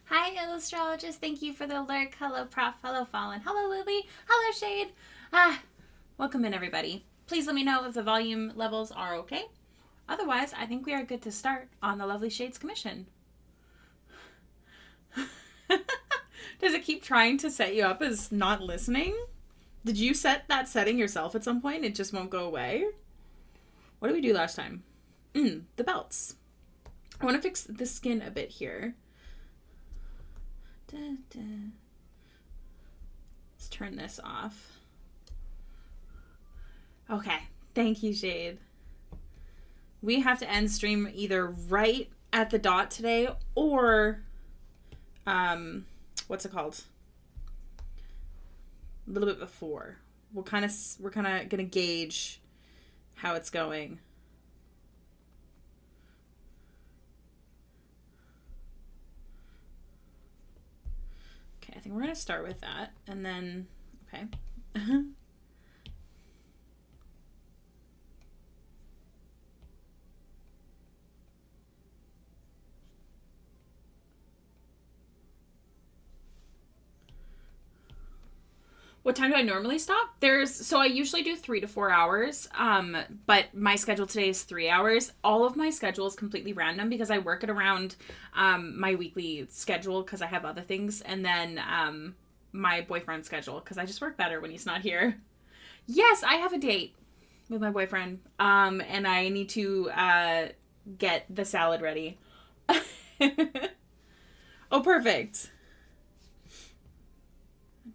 Hi, Illustrologist. Thank you for the alert. Hello, Prof. Hello, Fallen. Hello, Lily. Hello, Shade. Welcome in, everybody. Please let me know if the volume levels are okay. Otherwise, I think we are good to start on the Lovely Shades Commission. Does it keep trying to set you up as not listening? Did you set that setting yourself at some point? It just won't go away? What did we do last time? The belts. I want to fix the skin a bit here. Let's turn this off. Okay. Thank you, Shade. We have to end stream either right at the dot today or what's it called? A little bit before. We're kind of gonna gauge how it's going. Okay, I think we're gonna start with that, and then okay. What time do I normally stop? So I usually do 3 to 4 hours, but my schedule today is 3 hours. All of my schedule is completely random because I work it around my weekly schedule because I have other things, and then my boyfriend's schedule because I just work better when he's not here. Yes, I have a date with my boyfriend, and I need to get the salad ready. Oh, perfect.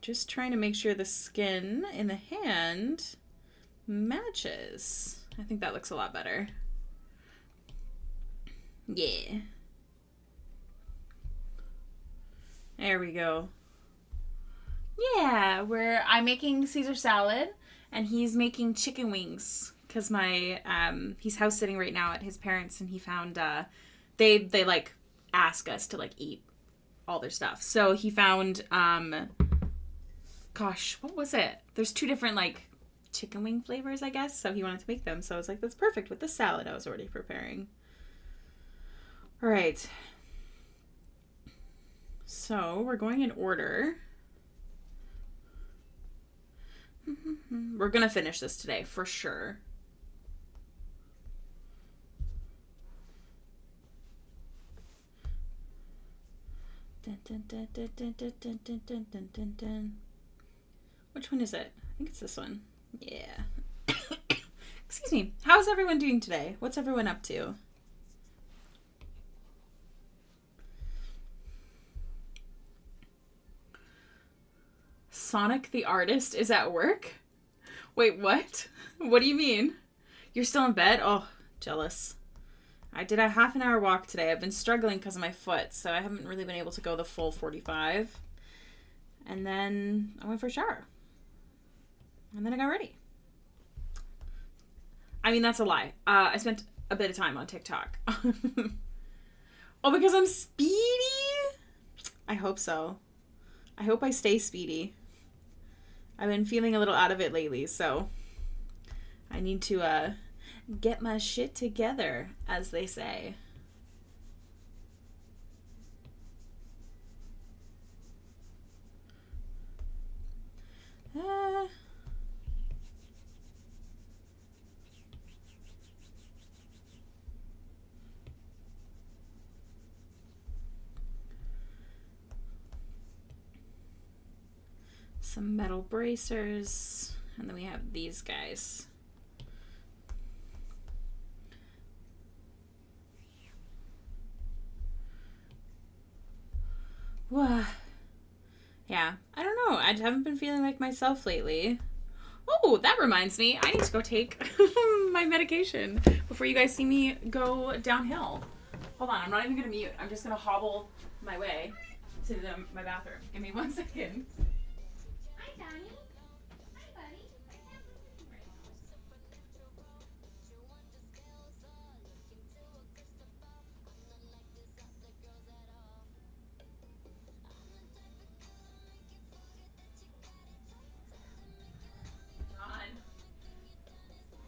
Just trying to make sure the skin in the hand matches. I think that looks a lot better. Yeah. There we go. Yeah, I'm making Caesar salad and he's making chicken wings because he's house sitting right now at his parents, and he found they like ask us to like eat all their stuff. So he found gosh, what was it? There's 2 different, like, chicken wing flavors, I guess. So he wanted to make them. So I was like, that's perfect with the salad I was already preparing. All right. So we're going in order. We're going to finish this today, for sure. Dun, dun, dun, dun, dun, dun, dun, dun, dun, dun, dun. Which one is it? I think it's this one. Yeah. Excuse me. How's everyone doing today? What's everyone up to? Sonic the artist is at work? Wait, what? What do you mean? You're still in bed? Oh, jealous. I did a half an hour walk today. I've been struggling because of my foot, so I haven't really been able to go the full 45. And then I went for a shower. And then I got ready. I mean, that's a lie. I spent a bit of time on TikTok. Oh, because I'm speedy? I hope so. I hope I stay speedy. I've been feeling a little out of it lately, so I need to get my shit together, as they say. Some metal bracers, and then we have these guys. Whoa. Yeah, I don't know. I haven't been feeling like myself lately. Oh, that reminds me. I need to go take my medication before you guys see me go downhill. Hold on, I'm not even going to mute. I'm just going to hobble my way to my bathroom. Give me 1 second. Hi, Donnie. Hi, buddy.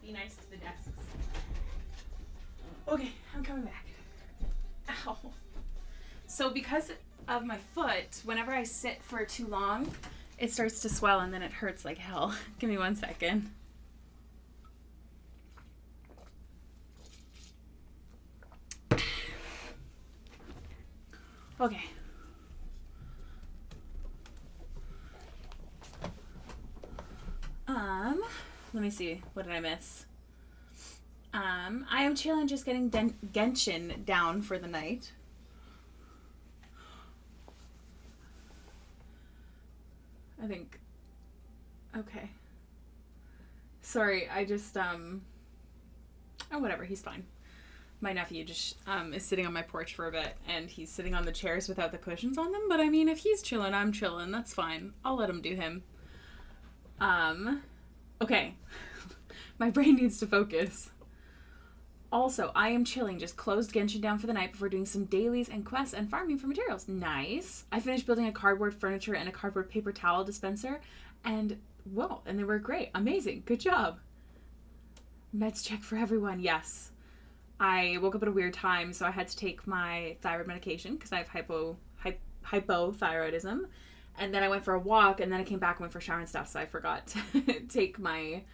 Be nice to the desks. Okay, I'm coming back. Ow. So because of my foot, whenever I sit for too long, it starts to swell and then it hurts like hell. Give me 1 second. Okay. Let me see. What did I miss? I am chilling, just getting Genshin down for the night. I think. Okay. Sorry, I just, oh, whatever, he's fine. My nephew just, is sitting on my porch for a bit, and he's sitting on the chairs without the cushions on them, but I mean, if he's chilling, I'm chilling, that's fine. I'll let him do him. Okay. My brain needs to focus. Also, I am chilling, just closed Genshin down for the night before doing some dailies and quests and farming for materials. Nice. I finished building a cardboard furniture and a cardboard paper towel dispenser, and, whoa, and they were great. Amazing. Good job. Meds check for everyone. Yes. I woke up at a weird time, so I had to take my thyroid medication because I have hypothyroidism. And then I went for a walk, and then I came back and went for a shower and stuff, so I forgot to take my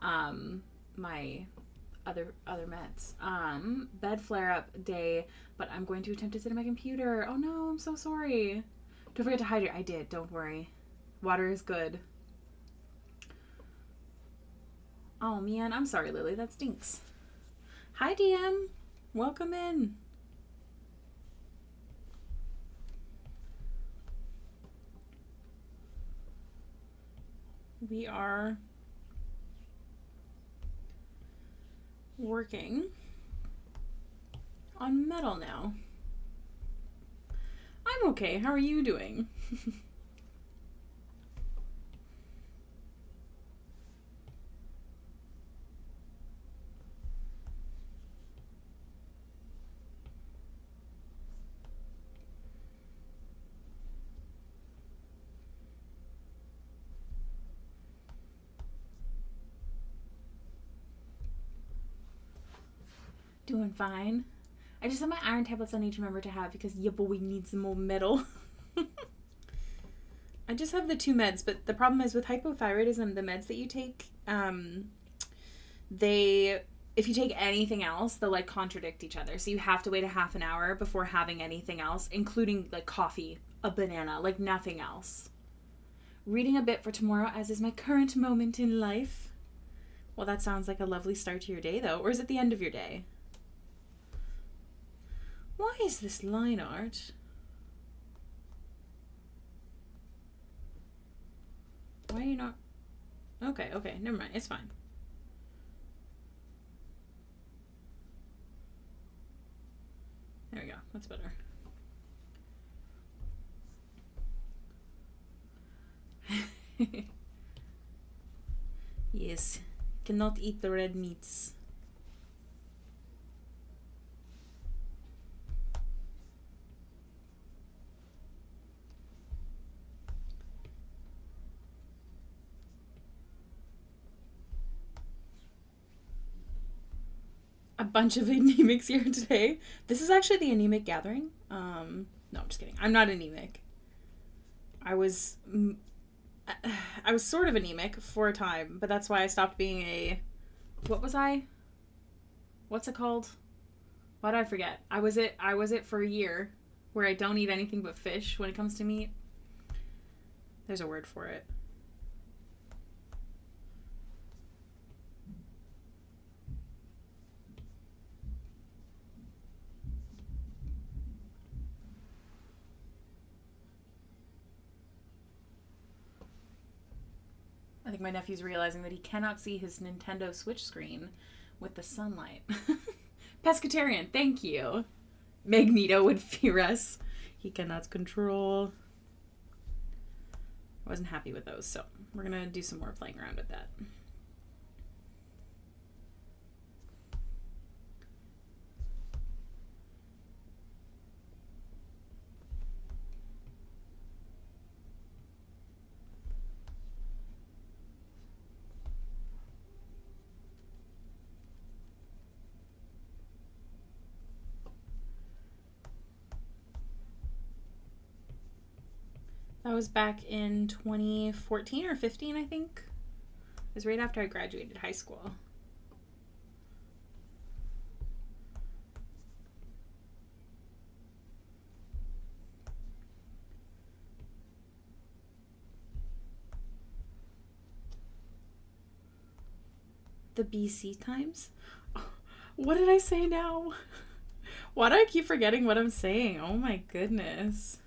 my other meds. Bed flare-up day, but I'm going to attempt to sit at my computer. Oh no, I'm so sorry. Don't forget to hydrate. I did, don't worry. Water is good. Oh man, I'm sorry, Lily, that stinks. Hi, DM. Welcome in. We are working on metal now. I'm okay. How are you doing? Doing fine. I just have my iron tablets I need to remember to have because yeah, boy, we need some more metal. I just have the 2 meds, but the problem is with hypothyroidism, the meds that you take, if you take anything else, they'll like contradict each other. So you have to wait a half an hour before having anything else, including like coffee, a banana, like nothing else. Reading a bit for tomorrow, as is my current moment in life. Well, that sounds like a lovely start to your day, though. Or is it the end of your day? Why is this line art? Why are you not? Okay, never mind. It's fine. There we go. That's better. Yes. Cannot eat the red meats. A bunch of anemics here today. This is actually the anemic gathering. No, I'm just kidding. I'm not anemic. I was sort of anemic for a time, but that's why I stopped being a... What was I? What's it called? Why did I forget? I was it for a year, where I don't eat anything but fish when it comes to meat. There's a word for it. I think my nephew's realizing that he cannot see his Nintendo Switch screen with the sunlight. Pescatarian, thank you. Magneto would fear us. He cannot control. I wasn't happy with those, so we're going to do some more playing around with that. That was back in 2014 or 15, I think. It was right after I graduated high school. The BC times? What did I say now? Why do I keep forgetting what I'm saying? Oh my goodness.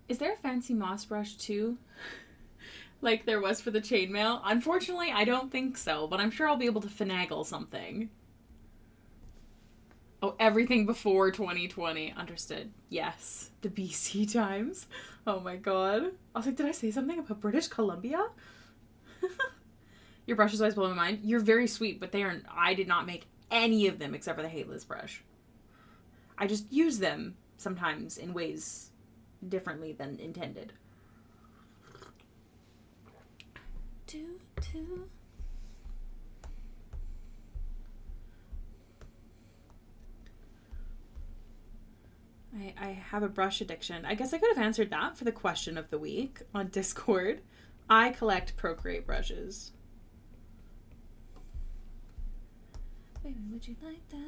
Is there a fancy moss brush too? Like there was for the chainmail? Unfortunately, I don't think so, but I'm sure I'll be able to finagle something. Oh, everything before 2020. Understood. Yes. The BC times. Oh my god. I was like, did I say something about British Columbia? Your brushes always blow my mind. You're very sweet, but I did not make any of them except for the Hailiiz brush. I just use them sometimes in ways differently than intended. I have a brush addiction. I guess I could have answered that for the question of the week on Discord. I collect Procreate brushes. Baby, would you like that?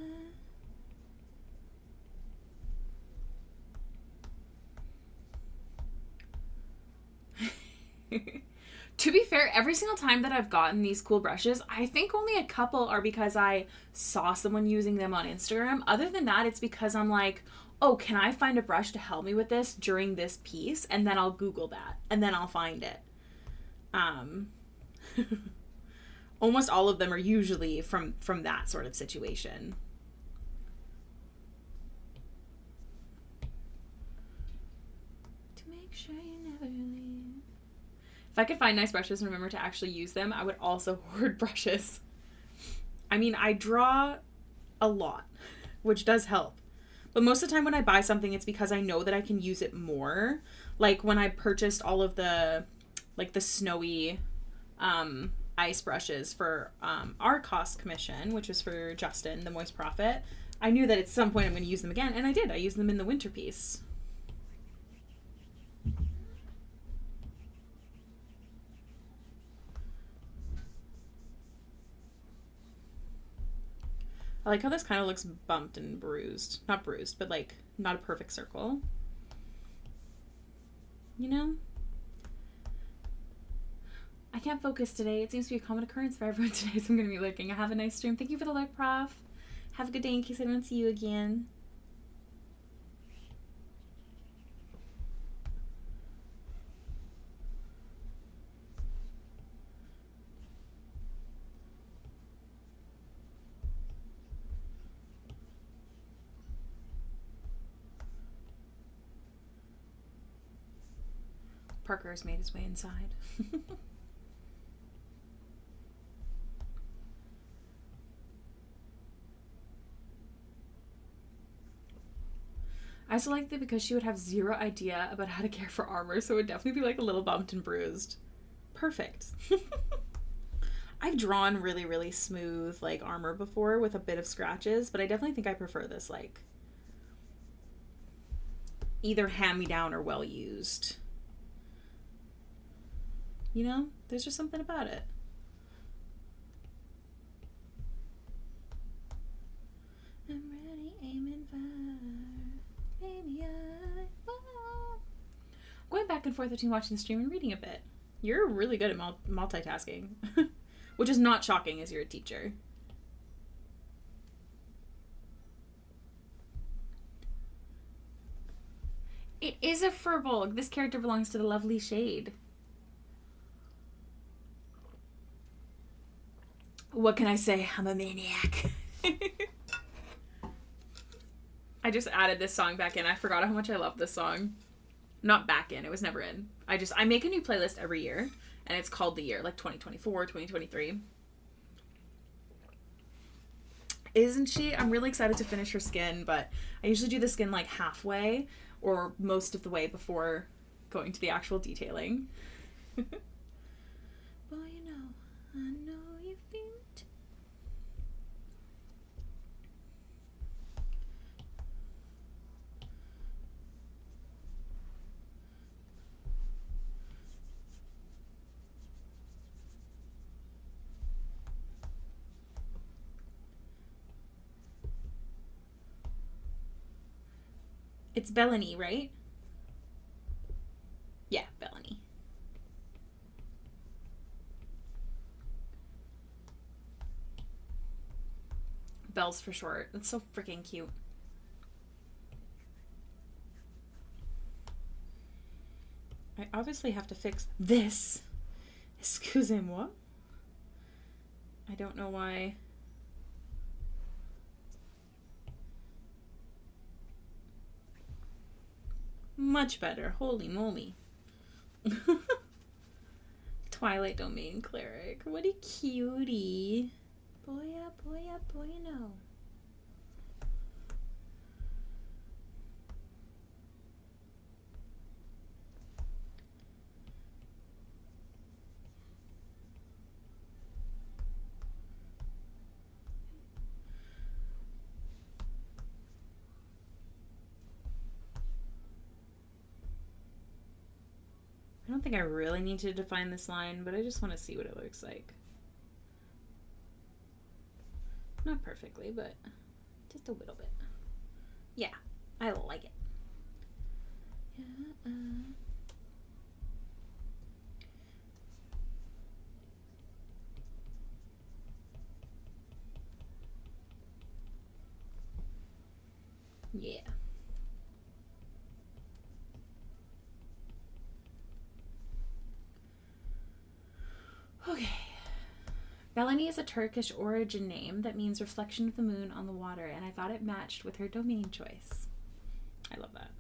To be fair, every single time that I've gotten these cool brushes, I think only a couple are because I saw someone using them on Instagram. Other than that, it's because I'm like, oh, can I find a brush to help me with this during this piece? And then I'll Google that, and then I'll find it. Almost all of them are usually from that sort of situation. To make sure you never leave. If I could find nice brushes and remember to actually use them, I would also hoard brushes. I mean, I draw a lot, which does help. But most of the time when I buy something, it's because I know that I can use it more. Like when I purchased all of the, like the snowy ice brushes for our cost commission, which was for Justin, the Moist Prophet, I knew that at some point I'm going to use them again. And I did. I used them in the winter piece. I like how this kind of looks bumped and bruised. Not bruised, but like not a perfect circle. You know? I can't focus today. It seems to be a common occurrence for everyone today, so I'm going to be lurking. Have a nice stream. Thank you for the lurk, Prof. Have a good day in case I don't see you again. Parker has made his way inside. I also like that because she would have zero idea about how to care for armor, so it would definitely be like a little bumped and bruised. Perfect. I've drawn really, really smooth like armor before with a bit of scratches, but I definitely think I prefer this like either hand-me-down or well-used. You know, there's just something about it. I'm ready, aiming fire. Baby, I fall. Going back and forth between watching the stream and reading a bit. You're really good at multitasking. Which is not shocking as you're a teacher. It is a furbolg. This character belongs to the lovely shade. What can I say? I'm a maniac. I just added this song back in. I forgot how much I love this song. Not back in. It was never in. I make a new playlist every year, and it's called the year, like 2024, 2023. Isn't she? I'm really excited to finish her skin, but I usually do the skin like halfway or most of the way before going to the actual detailing. Boy, you know, I know you It's Bellany, right? Yeah, Bellany. Bells for short. That's so freaking cute. I obviously have to fix this. Excusez-moi. I don't know why. Much better. Holy moly. Twilight Domain Cleric. What a cutie. Boy up, boy up, boy no. I don't think I really need to define this line, but I just want to see what it looks like. Not perfectly, but just a little bit. Yeah, I like it. Yeah. Okay. Bellany is a Turkish origin name that means reflection of the moon on the water, and I thought it matched with her domain choice. I love that.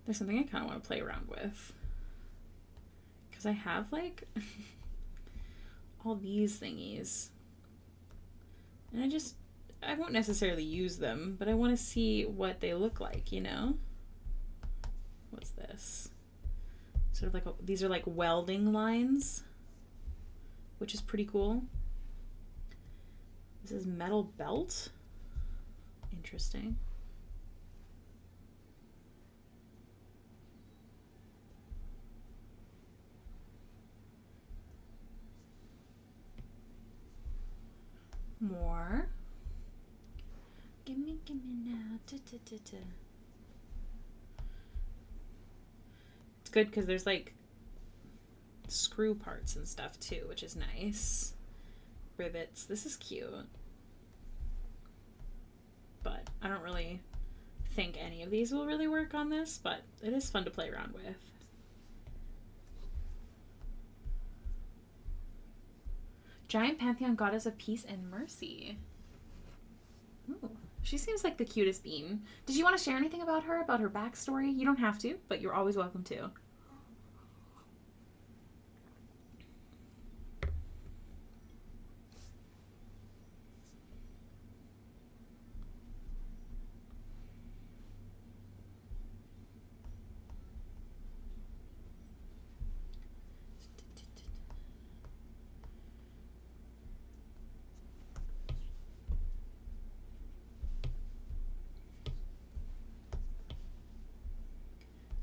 There's something I kind of want to play around with. Because I have, like, all these thingies. And I won't necessarily use them, but I want to see what they look like, you know? What's this? Sort of like, these are like welding lines, which is pretty cool. This is metal belt. Interesting. More. Gimme now. It's good because there's like screw parts and stuff too, which is nice. Rivets. This is cute. But I don't really think any of these will really work on this, but it is fun to play around with. Giant Pantheon Goddess of Peace and Mercy. Ooh, she seems like the cutest bean. Did you want to share anything about her backstory? You don't have to, but you're always welcome to.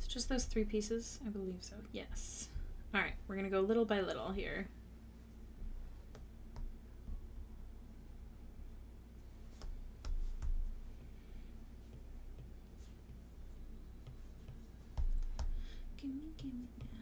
Just those 3 pieces? I believe so. Yes. All right, we're going to go little by little here. Gimme now.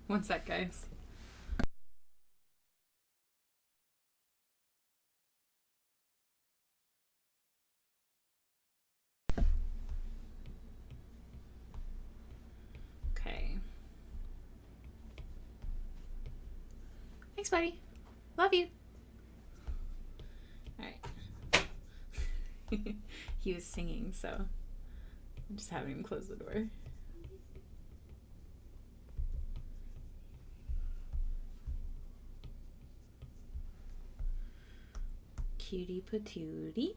One sec, guys. Okay. Thanks, buddy. Love you. All right. He was singing, so I'm just having him close the door. Cutie patootie.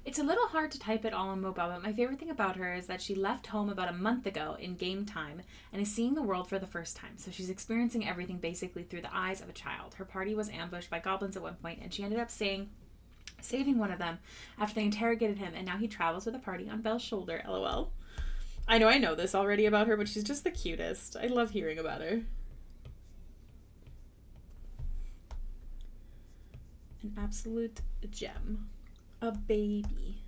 It's a little hard to type it all on mobile, but my favorite thing about her is that she left home about a month ago in game time and is seeing the world for the first time. So she's experiencing everything basically through the eyes of a child. Her party was ambushed by goblins at one point, and she ended up saving one of them after they interrogated him, and now he travels with a party on Belle's shoulder. LOL. I know this already about her, but she's just the cutest. I love hearing about her. An absolute gem. A baby.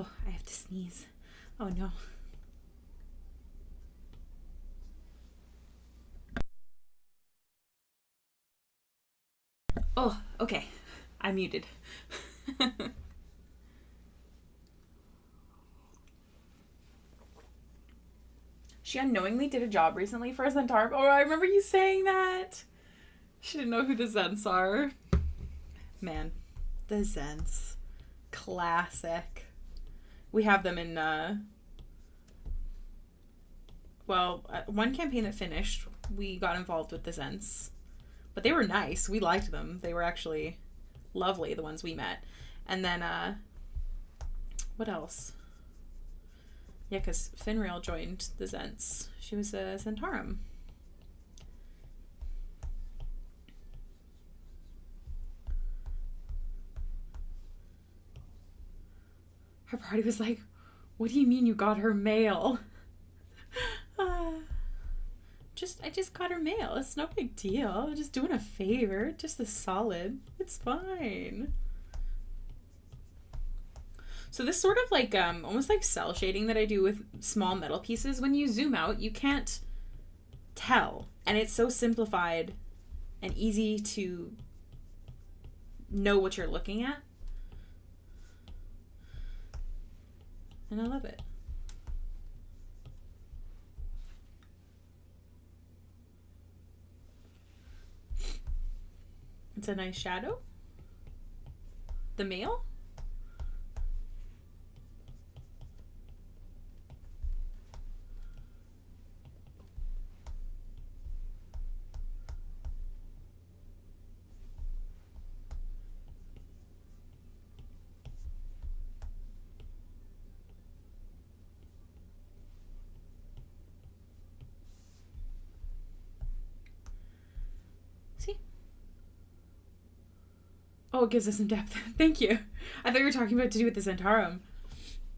Oh, I have to sneeze. Oh no. Oh, okay. I'm muted. She unknowingly did a job recently for a Centaur. Oh, I remember you saying that. She didn't know who the Zents are. Man, the Zents. Classic. We have them in, one campaign that finished, we got involved with the Zents. But they were nice. We liked them. They were actually lovely, the ones we met. And then, what else? Yeah, because Finrail joined the Zents. She was a Centaurum. Her party was like, what do you mean you got her mail? I just got her mail. It's no big deal. Just doing a favor. Just a solid. It's fine. So this sort of like, almost like cell shading that I do with small metal pieces, when you zoom out, you can't tell. And it's so simplified and easy to know what you're looking at. And I love it. It's a nice shadow. The male? Oh, it gives us some depth. Thank you. I thought you were talking about to do with the Centaurum.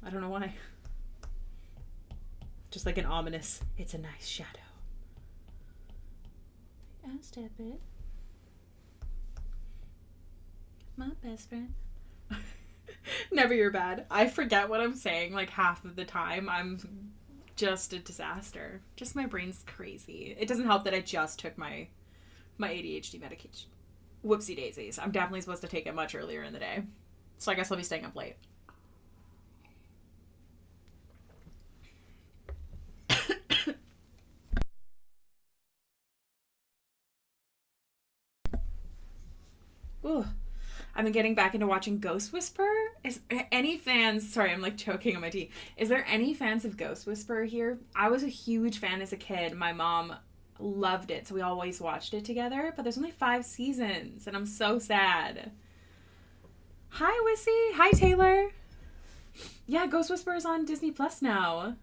I don't know why. Just like an ominous, it's a nice shadow. I'll step it. My best friend. Never your bad. I forget what I'm saying like half of the time. I'm just a disaster. Just my brain's crazy. It doesn't help that I just took my ADHD medication. Whoopsie daisies. I'm definitely supposed to take it much earlier in the day. So I guess I'll be staying up late. Ooh. I've been getting back into watching Ghost Whisperer. Is any fans... Sorry, I'm like choking on my tea. Is there any fans of Ghost Whisperer here? I was a huge fan as a kid. My mom loved it, so we always watched it together, but there's only 5 seasons and I'm so sad. Hi Wissy. Hi Taylor. Yeah, Ghost Whisperer is on Disney Plus now,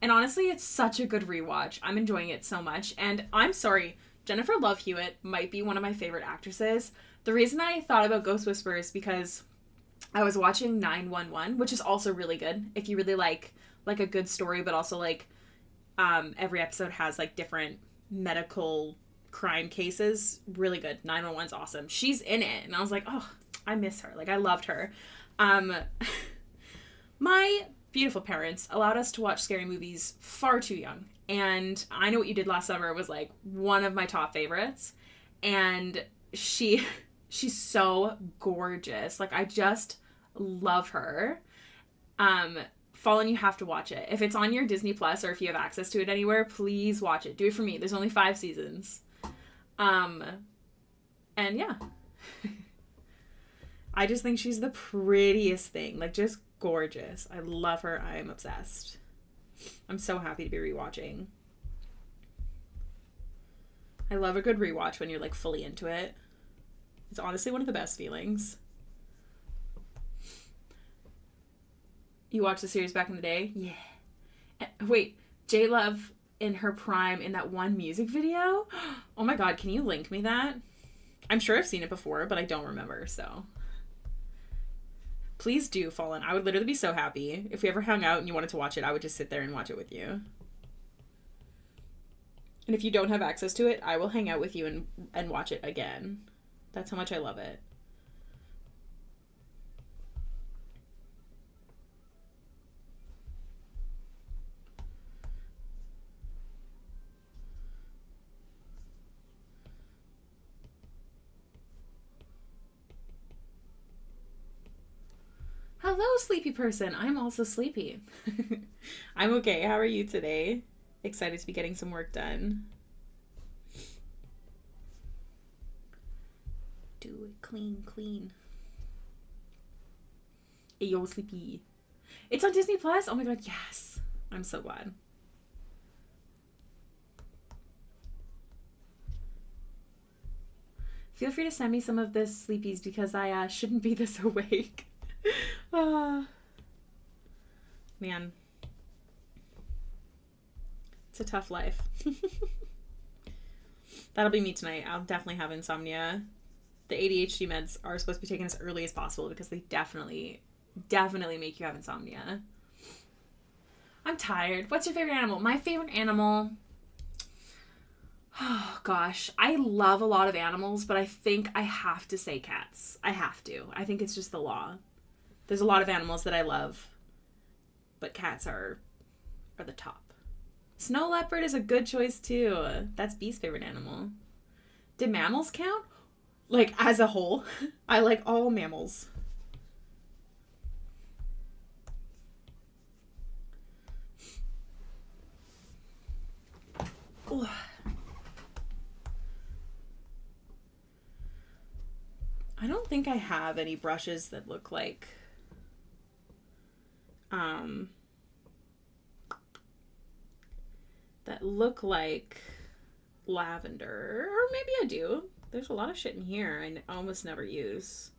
and honestly it's such a good rewatch. I'm enjoying it so much, and I'm sorry, Jennifer Love Hewitt might be one of my favorite actresses. The reason I thought about Ghost Whisperer is because I was watching 911, which is also really good if you really like a good story, but also like every episode has like different medical crime cases. Really good. 911's awesome. She's in it, and I was like, oh, I miss her. Like, I loved her. My beautiful parents allowed us to watch scary movies far too young, and I Know What You Did Last Summer was like one of my top favorites. And she She's so gorgeous. Like, I just love her. Fallen, you have to watch it. If it's on your Disney Plus or if you have access to it anywhere, please watch it. Do it for me. There's only 5 seasons. And yeah. I just think she's the prettiest thing. Like, just gorgeous. I love her. I am obsessed. I'm so happy to be rewatching. I love a good rewatch when you're, like, fully into it. It's honestly one of the best feelings. You watched the series back in the day? Yeah. Wait, J-Love in her prime in that one music video? Oh my god, can you link me that? I'm sure I've seen it before, but I don't remember, so. Please do, Fallen. I would literally be so happy. If we ever hung out and you wanted to watch it, I would just sit there and watch it with you. And if you don't have access to it, I will hang out with you and watch it again. That's how much I love it. Hello, sleepy person. I'm also sleepy. I'm okay. How are you today? Excited to be getting some work done. Do it clean. Ayo, sleepy. It's on Disney Plus? Oh my god, yes. I'm so glad. Feel free to send me some of this sleepies because I shouldn't be this awake. Man. It's a tough life. That'll be me tonight. I'll definitely have insomnia. The ADHD meds are supposed to be taken as early as possible because they definitely make you have insomnia. I'm tired. What's your favorite animal? My favorite animal... Oh, gosh. I love a lot of animals, but I think I have to say cats. I have to. I think it's just the law. There's a lot of animals that I love, but cats are the top. Snow leopard is a good choice, too. That's B's favorite animal. Did mammals count? Like, as a whole? I like all mammals. Ooh. I don't think I have any brushes that look like... that look like lavender. Or maybe I do. There's a lot of shit in here I almost never use.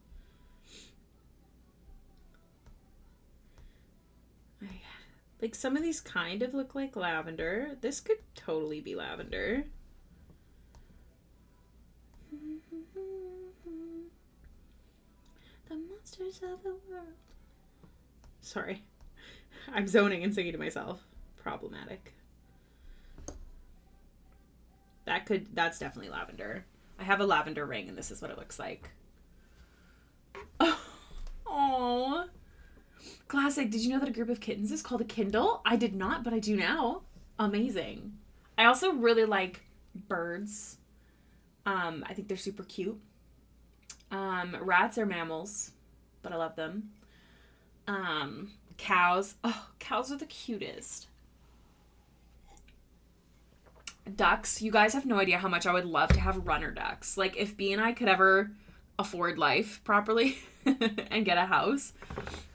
Like, some of these kind of look like lavender. This could totally be lavender. The monsters of the world. Sorry. I'm zoning and singing to myself. Problematic. That's definitely lavender. I have a lavender ring and this is what it looks like. Oh. Classic. Did you know that a group of kittens is called a Kindle? I did not, but I do now. Amazing. I also really like birds. I think they're super cute. Rats are mammals, but I love them. Cows. Oh, cows are the cutest. Ducks. You guys have no idea how much I would love to have runner ducks. Like, if B and I could ever afford life properly and get a house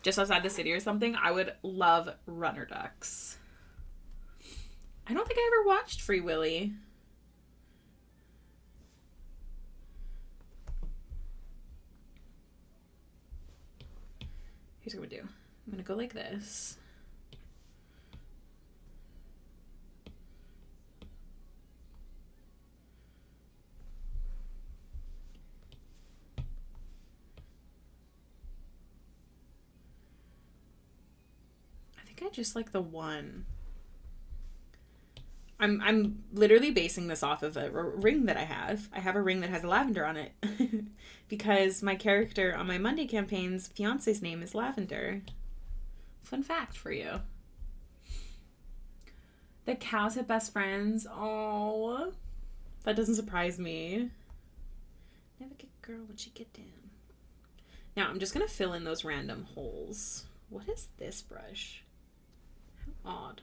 just outside the city or something, I would love runner ducks. I don't think I ever watched Free Willy. Here's what I'm gonna do. I'm gonna go like this. I think I just like the one. I'm literally basing this off of a ring that I have. I have a ring that has lavender on it because my character on my Monday campaign's fiance's name is Lavender. Fun fact for you. The cows have best friends. Oh, that doesn't surprise me. Never get a girl when she get down. Now I'm just going to fill in those random holes. What is this brush? How odd.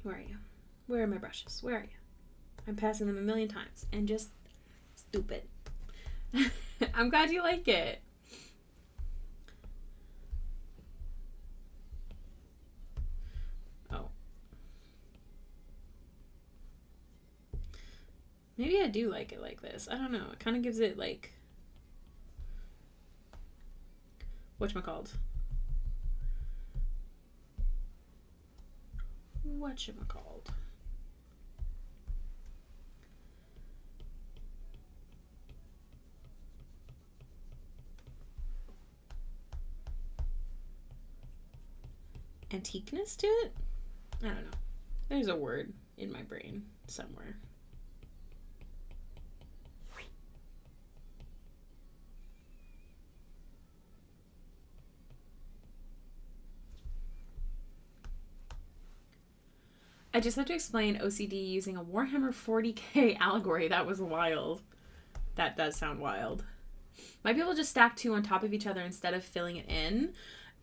Where are you? Where are my brushes? Where are you? I'm passing them a million times and just stupid. I'm glad you like it. Oh. Maybe I do like it like this. I don't know. It kind of gives it like whatchamacallit. Antiqueness to it? I don't know. There's a word in my brain somewhere. I just had to explain OCD using a Warhammer 40k allegory. That was wild. That does sound wild. Might be able to just stack two on top of each other instead of filling it in.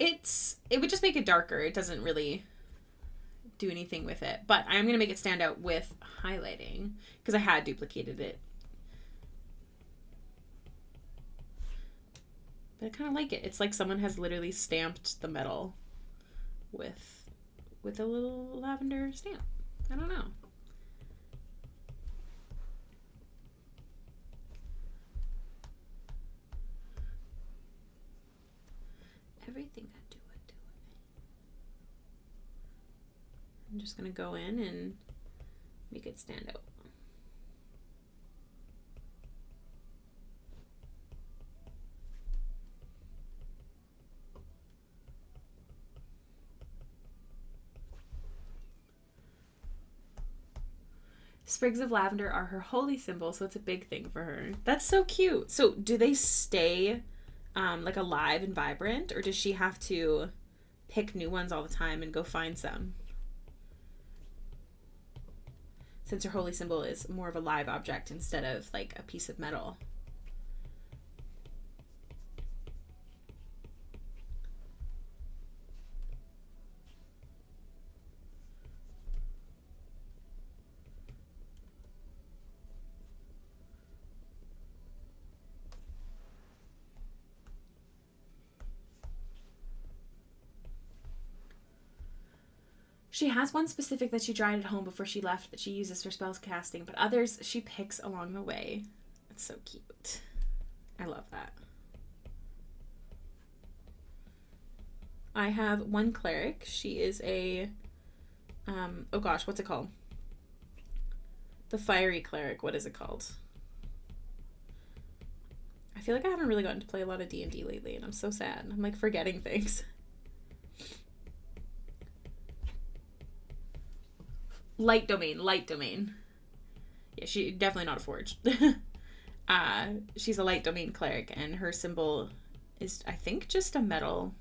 It would just make it darker. It doesn't really do anything with it. But I am going to make it stand out with highlighting because I had duplicated it. But I kind of like it. It's like someone has literally stamped the metal with a little lavender stamp. I don't know. Everything I do, I do it. I'm just going to go in and make it stand out. Sprigs of lavender are her holy symbol, so it's a big thing for her. That's so cute. So do they stay like alive and vibrant, or does she have to pick new ones all the time and go find some? Since her holy symbol is more of a live object instead of like a piece of metal. She has one specific that she dried at home before she left that she uses for spells casting, but others she picks along the way. It's so cute. I love that. I have one cleric. She is a, oh gosh, what's it called? The fiery cleric. What is it called? I feel like I haven't really gotten to play a lot of D&D lately, and I'm so sad. I'm like forgetting things. Light domain. Yeah, she definitely not a forge. She's a light domain cleric, and her symbol is, I think, just a metal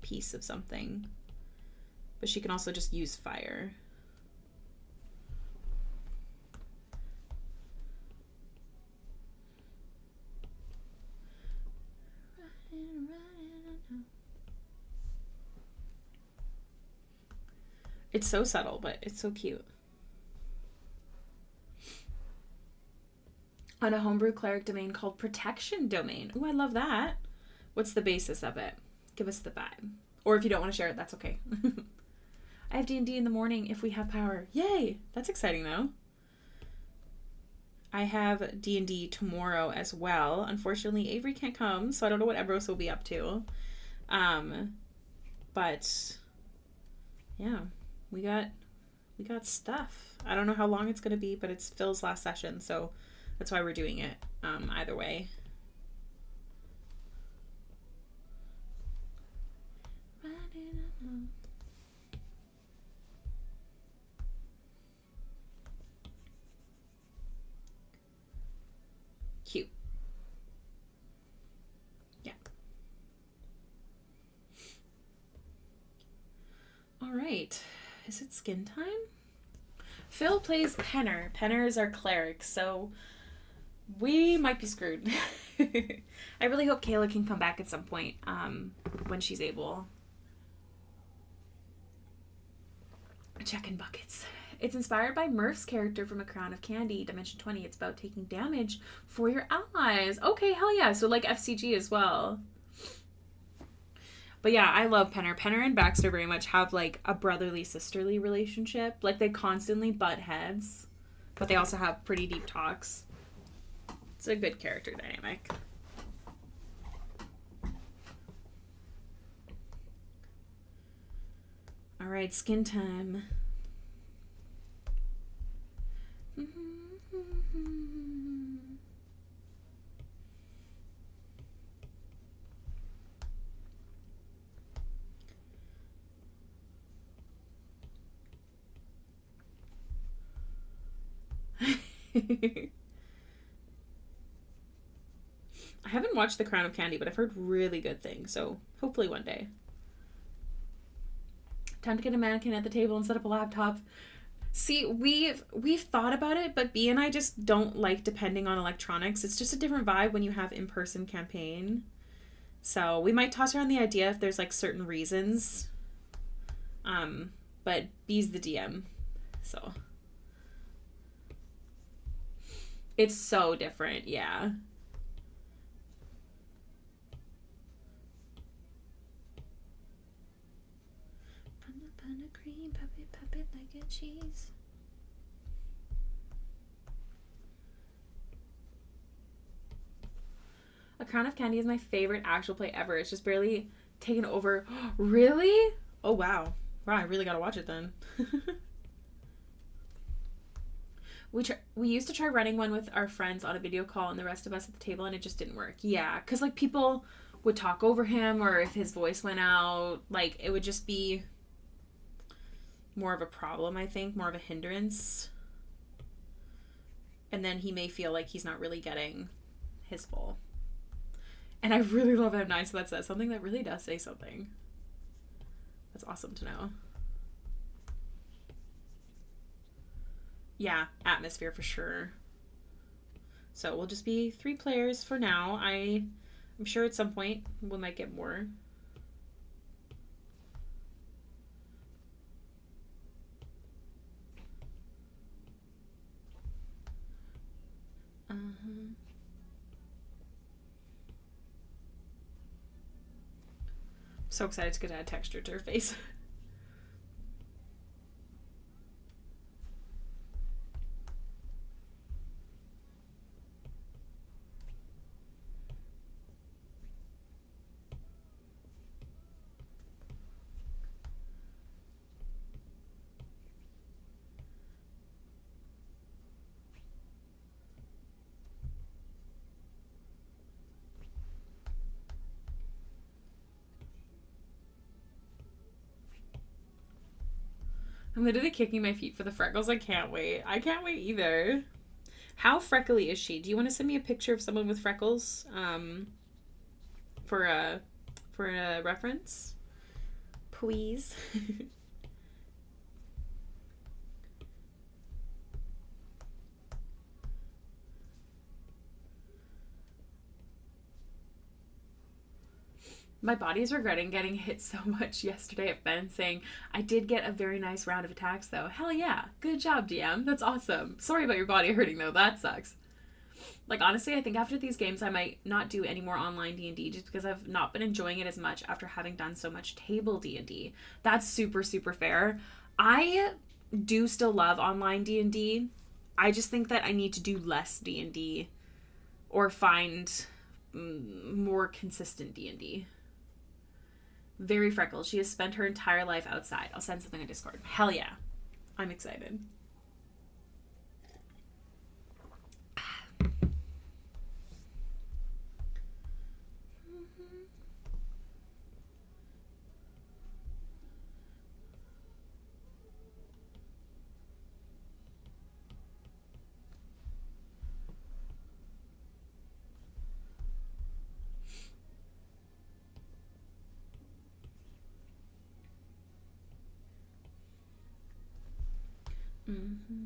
piece of something. But she can also just use fire. It's so subtle, but it's so cute. On a homebrew cleric domain called Protection Domain. Ooh, I love that. What's the basis of it? Give us the vibe. Or if you don't want to share it, that's okay. I have D&D in the morning if we have power. Yay! That's exciting, though. I have D&D tomorrow as well. Unfortunately, Avery can't come, so I don't know what Ebros will be up to. But yeah, we got stuff. I don't know how long it's going to be, but it's Phil's last session, so that's why we're doing it either way. Cute. Yeah. All right. Is it skin time? Phil plays Penner. Penner is our cleric, so we might be screwed. I really hope Kayla can come back at some point when she's able. Checking buckets. It's inspired by Murph's character from A Crown of Candy, Dimension 20. It's about taking damage for your allies. Okay, hell yeah. So like FCG as well. But yeah, I love Penner. Penner and Baxter very much have like a brotherly sisterly relationship. Like they constantly butt heads, but they also have pretty deep talks. It's a good character dynamic. All right, skin time. I haven't watched The Crown of Candy, but I've heard really good things, so hopefully one day. Time to get a mannequin at the table and set up a laptop. See, we've thought about it, but B and I just don't like depending on electronics. It's just a different vibe when you have in-person campaign. So we might toss around the idea if there's like certain reasons. But B's the DM, so it's so different, yeah. Cream, pop it like a cheese. A Crown of Candy is my favorite actual play ever. It's just barely taken over. Really? Oh wow. Wow, I really gotta watch it then. We used to try running one with our friends on a video call and the rest of us at the table, and it just didn't work. Yeah, because like people would talk over him, or if his voice went out, like it would just be more of a problem, I think, more of a hindrance. And then he may feel like he's not really getting his full. And I really love how nice that says something that really does say something. That's awesome to know. Yeah, atmosphere for sure. So we'll just be 3 players for now. I'm sure at some point we might get more. So excited to get add texture to her face. I'm literally kicking my feet for the freckles. I can't wait. I can't wait either. How freckly is she? Do you want to send me a picture of someone with freckles for a reference? Please. My body's regretting getting hit so much yesterday at Ben, saying, I did get a very nice round of attacks, though. Hell yeah. Good job, DM. That's awesome. Sorry about your body hurting, though. That sucks. Like, honestly, I think after these games, I might not do any more online D&D just because I've not been enjoying it as much after having done so much table D&D. That's super, super fair. I do still love online D&D. I just think that I need to do less D&D or find more consistent D&D. Very freckled. She has spent her entire life outside. I'll send something on Discord. Hell yeah. I'm excited. Mm-hmm. Mm-hmm.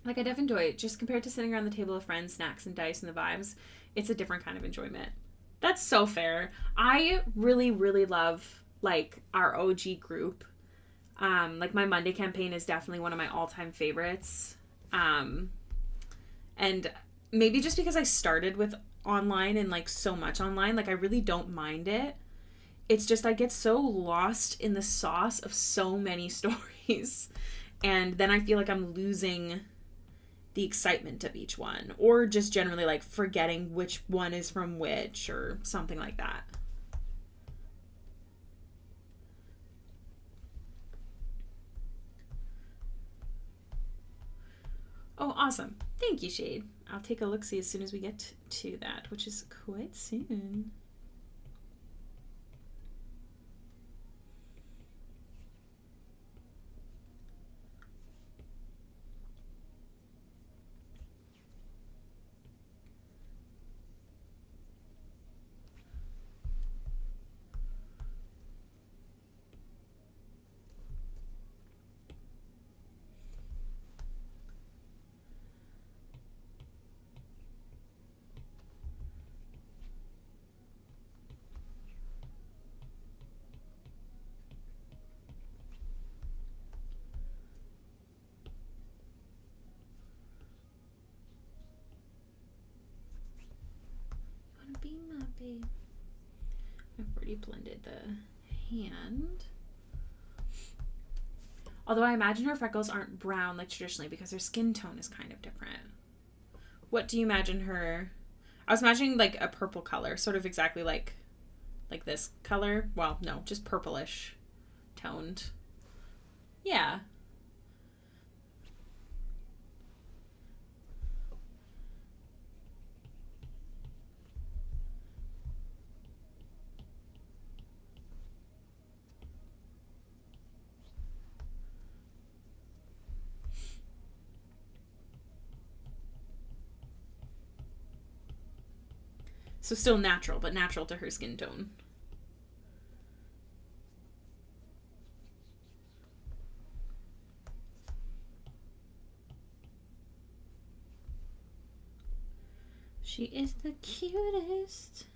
Like, I definitely enjoy it. Just compared to sitting around the table of friends, snacks, and dice and the vibes, it's a different kind of enjoyment. That's so fair. I really, really love, like, our OG group. Like, my Monday campaign is definitely one of my all-time favorites. And maybe just because I started with online and, like, so much online, like, I really don't mind it. It's just I get so lost in the sauce of so many stories. And then I feel like I'm losing the excitement of each one, or just generally like forgetting which one is from which or something like that. Oh, awesome. Thank you, Shade. I'll take a look-see as soon as we get to that, which is quite soon. Wanna be my babe? I've already blended the hand. Although I imagine her freckles aren't brown like traditionally because her skin tone is kind of different. What do you imagine her? I was imagining like a purple color, sort of exactly like this color. Well, no, just purplish toned. Yeah. So still natural, but natural to her skin tone. She is the cutest.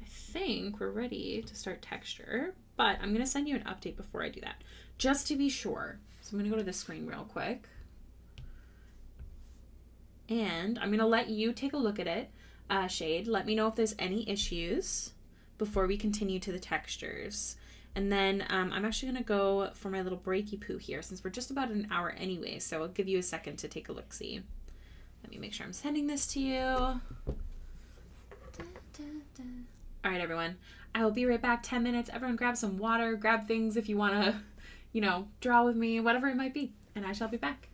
I think we're ready to start texture, but I'm going to send you an update before I do that, just to be sure. So I'm going to go to the screen real quick. And I'm going to let you take a look at it, Shade. Let me know if there's any issues before we continue to the textures. And then I'm actually going to go for my little breaky poo here since we're just about an hour anyway. So I'll give you a second to take a look-see. Let me make sure I'm sending this to you. All right, everyone. I will be right back. 10 minutes. Everyone grab some water, grab things if you want to, draw with me, whatever it might be. And I shall be back.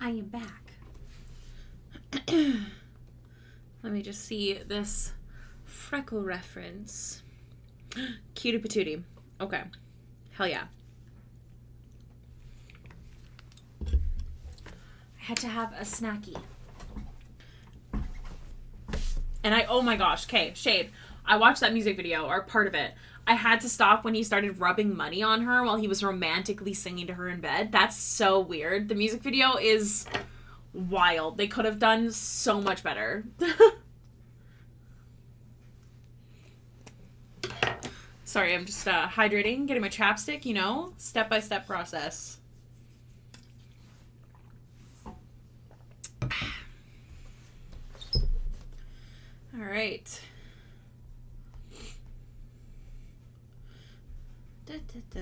I am back. Let me just see this freckle reference. Cutie patootie. Okay. Hell yeah. I had to have a snacky. And oh my gosh, okay, Shade. I watched that music video, or part of it. I had to stop when he started rubbing money on her while he was romantically singing to her in bed. That's so weird. The music video is wild. They could have done so much better. Sorry, I'm just hydrating, getting my chapstick, you know? Step-by-step process. All right. Da, da, da.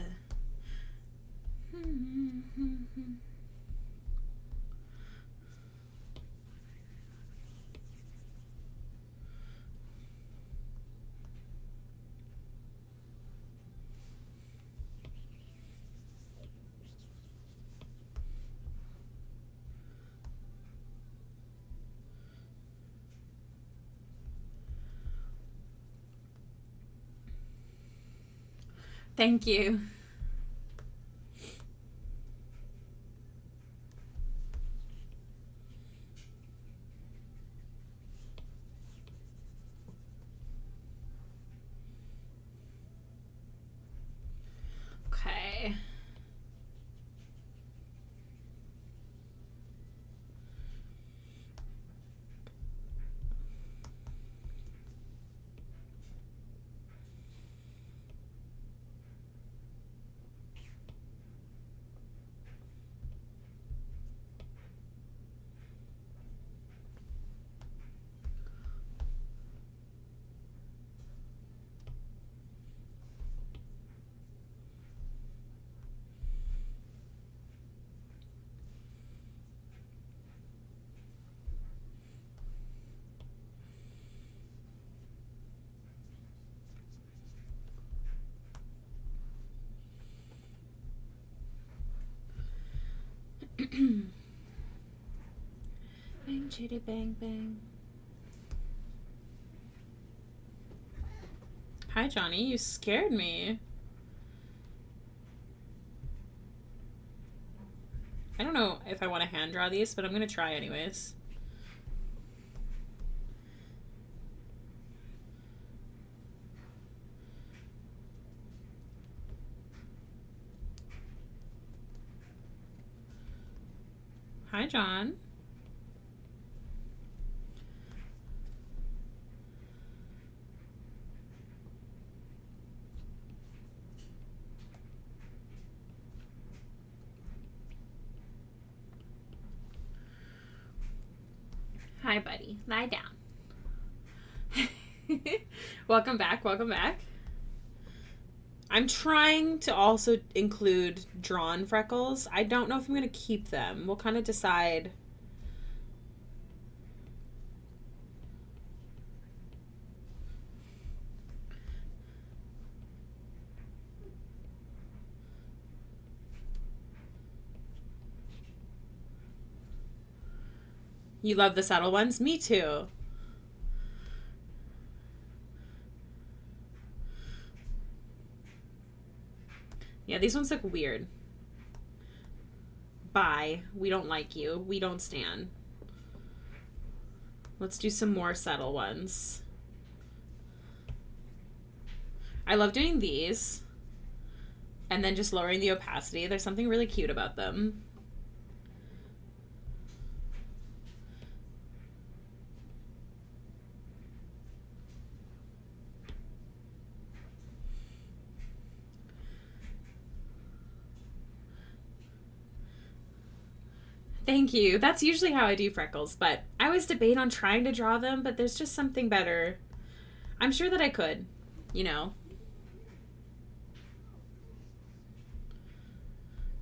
Thank you. Okay. Bang, chitty, bang, bang. Hi, Johnny. You scared me. I don't know if I want to hand draw these, but I'm going to try anyways. Hi, John. Hi, buddy. Lie down. Welcome back. Welcome back. I'm trying to also include drawn freckles. I don't know if I'm going to keep them. We'll kind of decide. You love the subtle ones? Me too. Yeah, these ones look weird. Bye. We don't like you. We don't stan. Let's do some more subtle ones. I love doing these. And then just lowering the opacity. There's something really cute about them. Thank you. That's usually how I do freckles, but I always debate on trying to draw them, but there's just something better. I'm sure that I could, you know.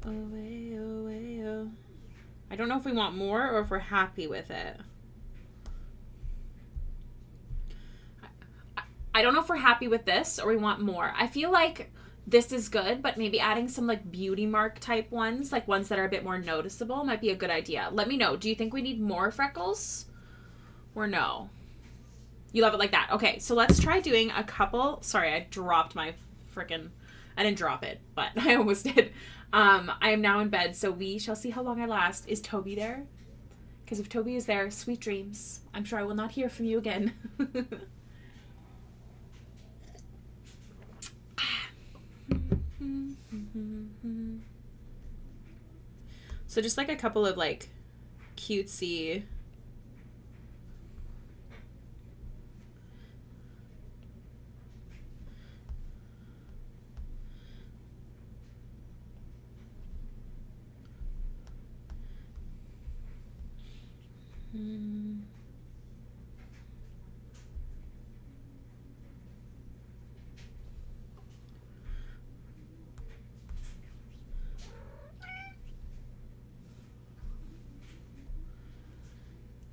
Oh, way, oh, way, oh. I don't know if we want more or if we're happy with it. I don't know if we're happy with this or we want more. I feel like this is good, but maybe adding some like beauty mark type ones, like ones that are a bit more noticeable, might be a good idea. Let me know. Do you think we need more freckles or no? You love it like that. Okay, so let's try doing a couple. Sorry, I dropped my freaking... I didn't drop it, but I almost did. I am now in bed, so we shall see how long I last. Is Toby there? Because if Toby is there, sweet dreams. I'm sure I will not hear from you again. So just like a couple of like cutesy...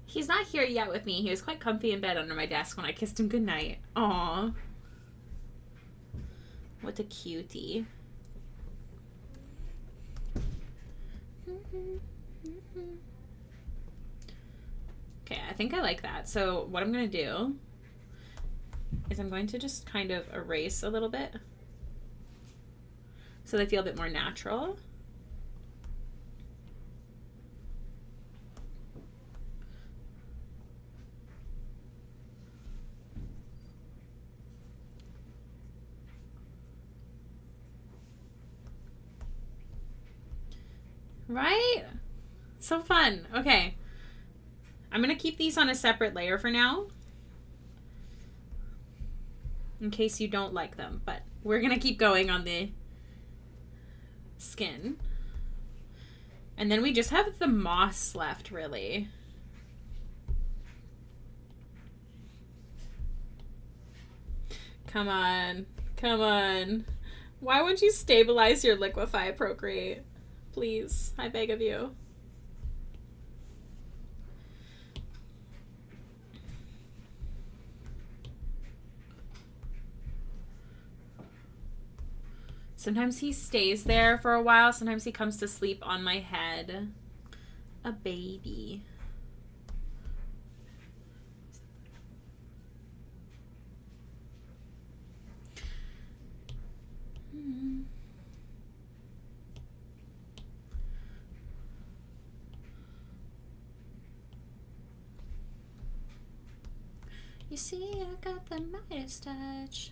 He's not here yet with me. He was quite comfy in bed under my desk when I kissed him goodnight. Aww. What a cutie. Okay, I think I like that. So what I'm going to do is I'm going to just kind of erase a little bit so they feel a bit more natural. Right? So fun. Okay. I'm going to keep these on a separate layer for now, in case you don't like them, but we're going to keep going on the skin. And then we just have the moss left, really. Come on. Come on. Why won't you stabilize your liquefy procreate? Please, I beg of you. Sometimes he stays there for a while. Sometimes he comes to sleep on my head. A baby. You see, I got the Midas touch.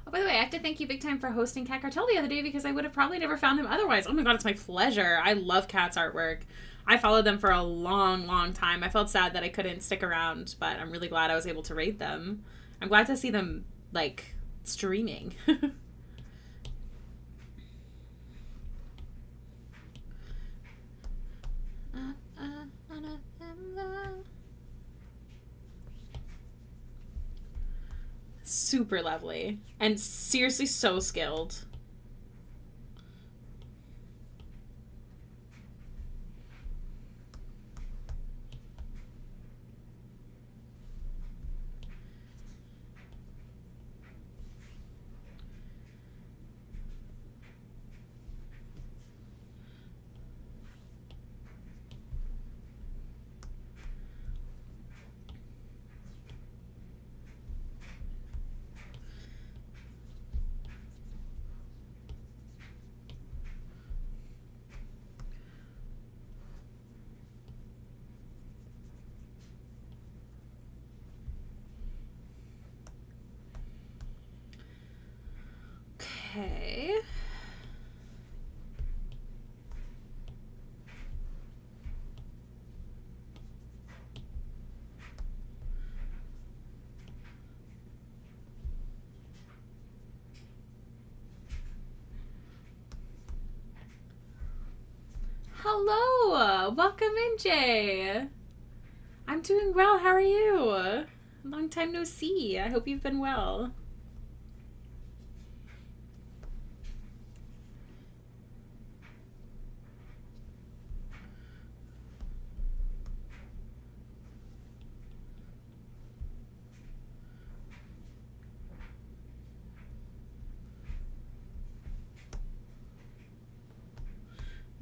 Oh, by the way, I have to thank you big time for hosting Cat Cartel the other day because I would have probably never found them otherwise. Oh my god, it's my pleasure. I love Cat's artwork. I followed them for a long, long time. I felt sad that I couldn't stick around, but I'm really glad I was able to rate them. I'm glad to see them, like, streaming. Super lovely. And seriously so skilled. Okay. Hello! Welcome in, Jay. I'm doing well. How are you? Long time no see. I hope you've been well.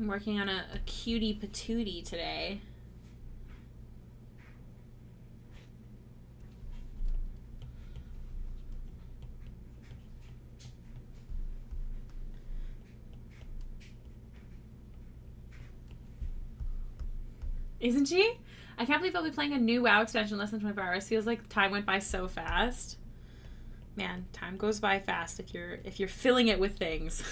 I'm working on a cutie patootie today. Isn't she? I can't believe I'll be playing a new WoW expansion in less than 24 hours. Feels like time went by so fast. Man, time goes by fast if you're filling it with things.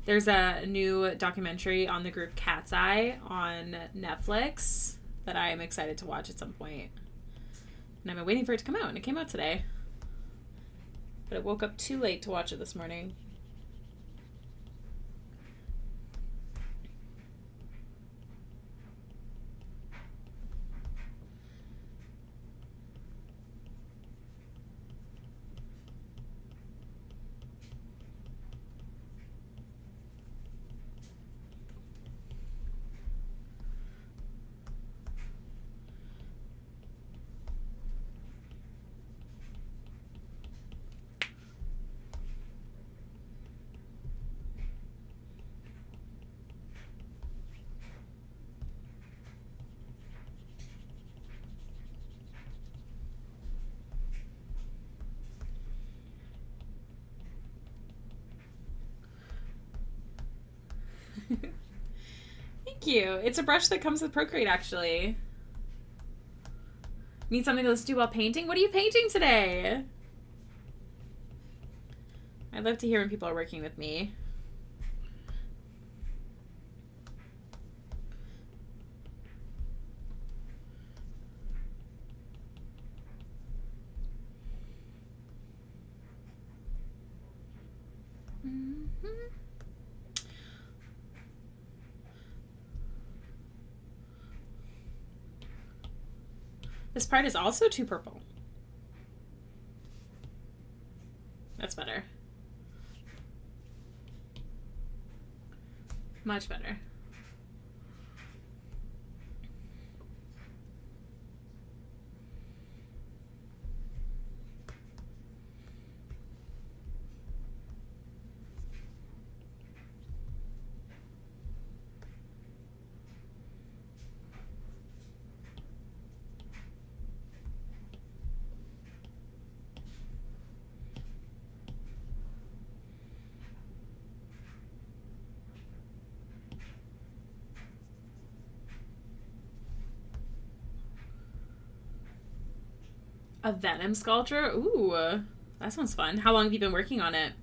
There's a new documentary on the group Cat's Eye on Netflix that I am excited to watch at some point. And I've been waiting for it to come out, and it came out today. But I woke up too late to watch it this morning. Thank you. It's a brush that comes with Procreate, actually. Need something to listen to while painting? What are you painting today? I'd love to hear when people are working with me. This part is also too purple. That's better. Much better. A Venom sculpture? Ooh, that sounds fun. How long have you been working on it?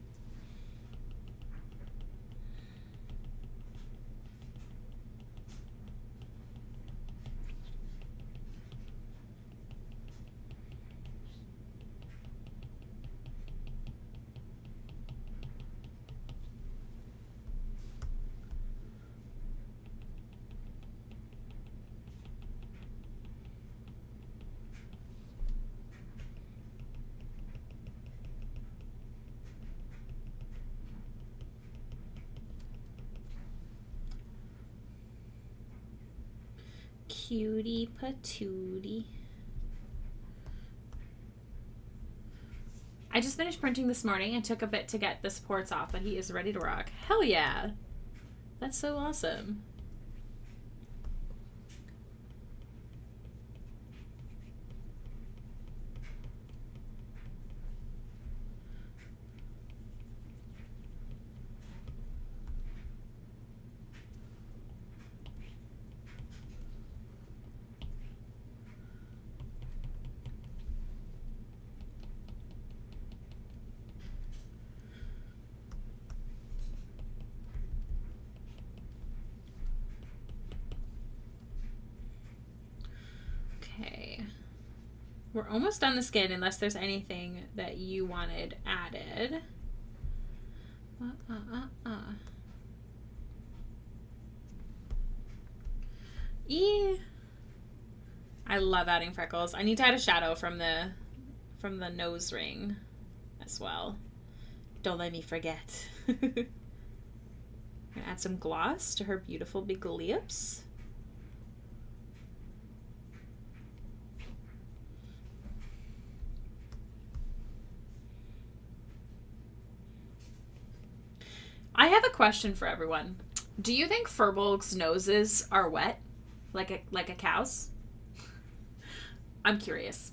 Cutie patootie. I just finished printing this morning and took a bit to get the supports off, but he is ready to rock. Hell yeah. That's so awesome. Okay. We're almost done the skin unless there's anything that you wanted added. Eee. I love adding freckles. I need to add a shadow from the nose ring as well. Don't let me forget. I'm gonna add some gloss to her beautiful big lips. I have a question for everyone. Do you think furbolgs' noses are wet, like a cow's? I'm curious.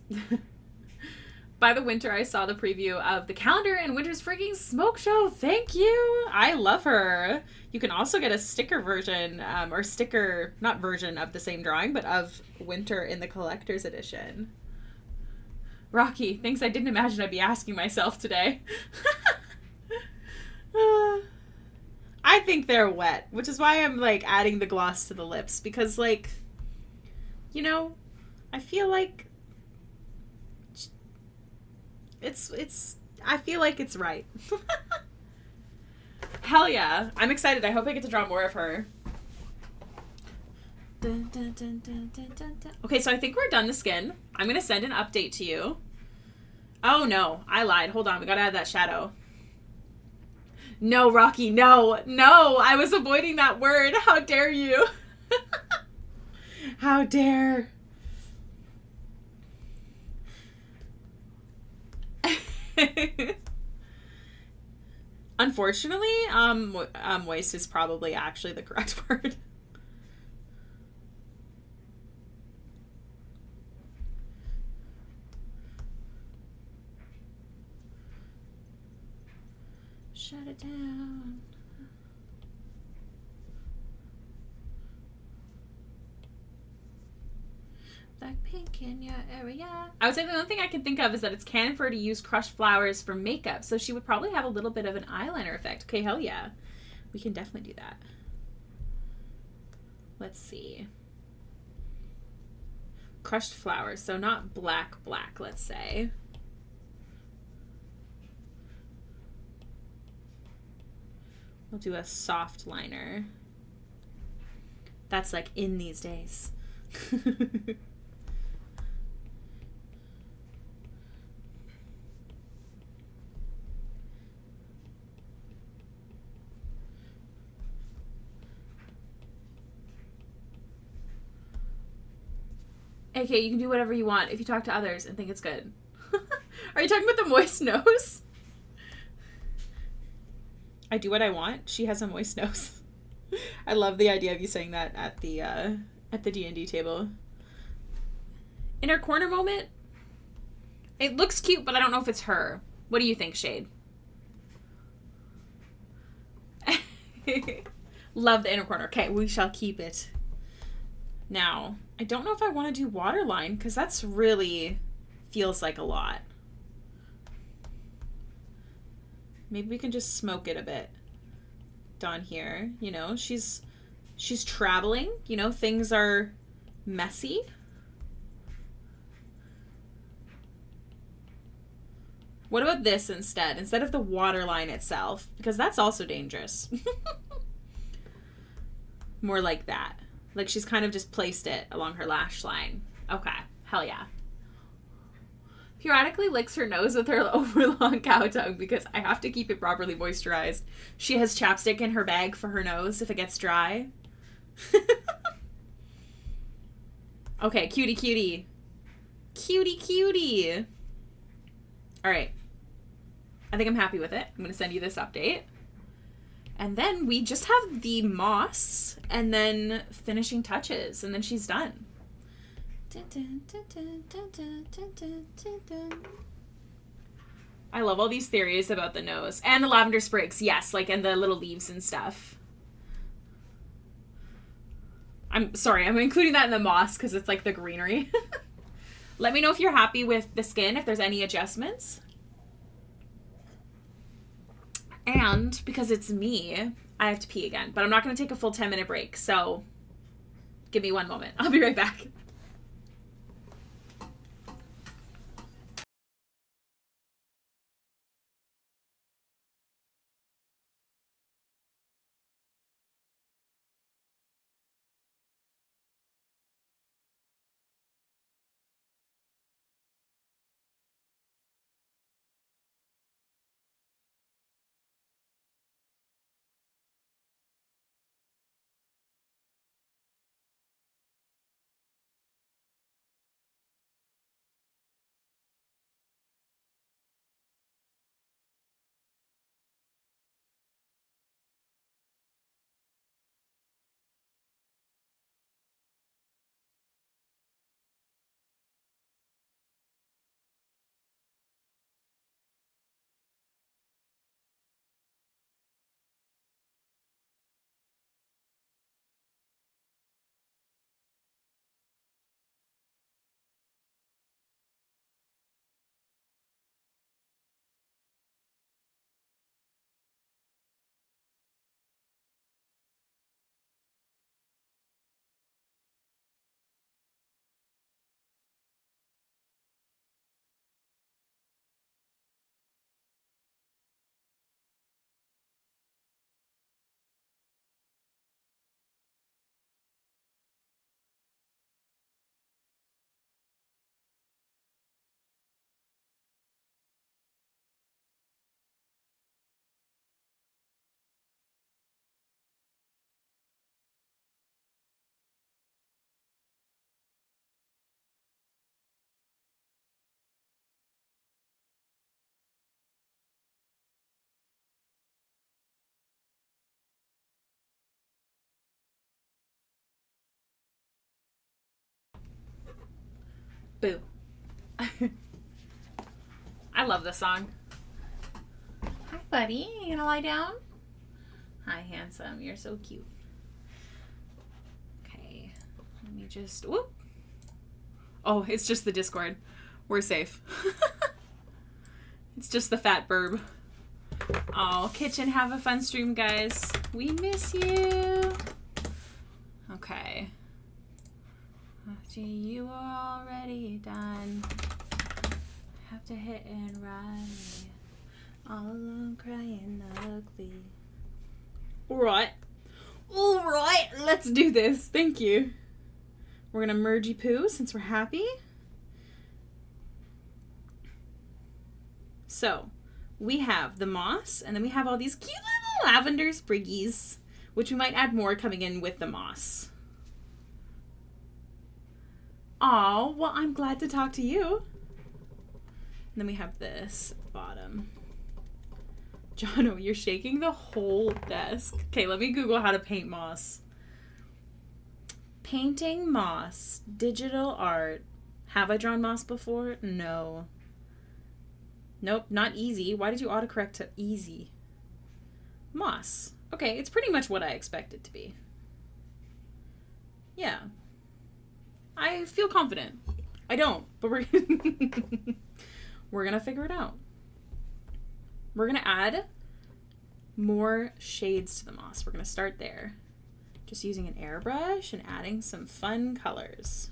By the winter, I saw the preview of the calendar and Winter's freaking smoke show. Thank you. I love her. You can also get a sticker version, or sticker, not version of the same drawing, but of Winter in the collector's edition. Rocky, things I didn't imagine I'd be asking myself today. I think they're wet, which is why I'm like adding the gloss to the lips, because like, you know, I feel like I feel like it's right. Hell yeah. I'm excited. I hope I get to draw more of her. Dun, dun, dun, dun, dun, dun, dun. Okay, so I think we're done the skin. I'm going to send an update to you. Oh no, I lied. Hold on. We got to add that shadow. No, Rocky, no. No, I was avoiding that word. How dare you? How dare. Unfortunately, moist is probably actually the correct word. Shut it down. Black pink in your area. I would say the only thing I can think of is that it's canon for her to use crushed flowers for makeup, so she would probably have a little bit of an eyeliner effect. Okay, hell yeah. We can definitely do that. Let's see. Crushed flowers, so not black, let's say. We'll do a soft liner. That's like in these days. Okay, you can do whatever you want if you talk to others and think it's good. Are you talking about the moist nose? I do what I want. She has a moist nose. I love the idea of you saying that at the D&D table. Inner corner moment. It looks cute, but I don't know if it's her. What do you think, Shade? Love the inner corner. Okay, we shall keep it. Now, I don't know if I want to do waterline because that's really feels like a lot. Maybe we can just smoke it a bit down here. You know, she's traveling. You know, things are messy. What about this instead of the waterline itself? Because that's also dangerous. More like that. Like she's kind of just placed it along her lash line. Okay. Hell yeah. Periodically licks her nose with her overlong cow tongue because I have to keep it properly moisturized. She has chapstick in her bag for her nose if it gets dry. Okay, cutie, cutie. Cutie, cutie. All right. I think I'm happy with it. I'm going to send you this update. And then we just have the moss and then finishing touches, and then she's done. I love all these theories about the nose. And the lavender sprigs, yes, like, and the little leaves and stuff. I'm sorry, I'm including that in the moss because it's like the greenery. Let me know if you're happy with the skin, if there's any adjustments. And because it's me, I have to pee again. But I'm not going to take a full 10-minute break, so give me one moment. I'll be right back. Boo. I love this song. Hi, buddy. You gonna lie down? Hi, handsome. You're so cute. Okay. Let me just... Whoop. Oh, it's just the Discord. We're safe. It's just the fat burb. Oh, Kitchen, have a fun stream, guys. We miss you. Okay. After you are already done, have to hit and run. All alone crying ugly. Alright. Alright, let's do this. Thank you. We're gonna mergey poo since we're happy. So, we have the moss, and then we have all these cute little lavender spriggies, which we might add more coming in with the moss. Aw, well, I'm glad to talk to you. And then we have this at the bottom. Jono, you're shaking the whole desk. Okay, let me Google how to paint moss. Painting moss. Digital art. Have I drawn moss before? No. Nope, not easy. Why did you autocorrect to easy? Moss. Okay, it's pretty much what I expect it to be. Yeah. I feel confident. I don't, but we're gonna figure it out. We're gonna add more shades to the moss. We're gonna start there. Just using an airbrush and adding some fun colors.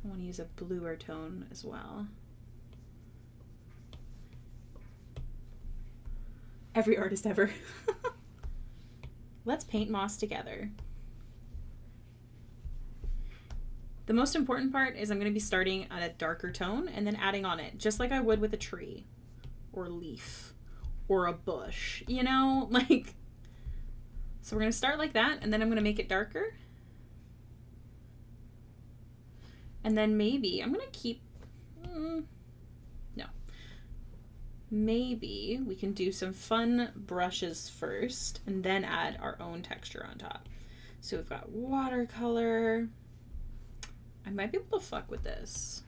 I want to use a bluer tone as well. Every artist ever. Let's paint moss together. The most important part is I'm going to be starting at a darker tone and then adding on it, just like I would with a tree or leaf or a bush, you know, like, so we're going to start like that, and then I'm going to make it darker. And then maybe I'm going to keep, no, maybe we can do some fun brushes first and then add our own texture on top. So we've got watercolor. I might be able to fuck with this.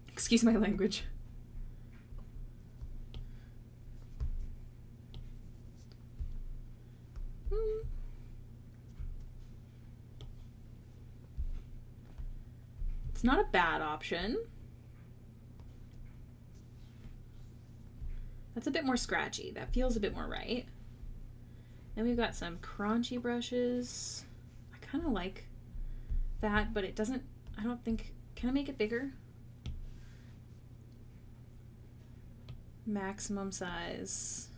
Excuse my language. It's not a bad option. That's a bit more scratchy. That feels a bit more right. Then we've got some crunchy brushes. I kind of like that, but it doesn't, I don't think, can I make it bigger? Maximum size.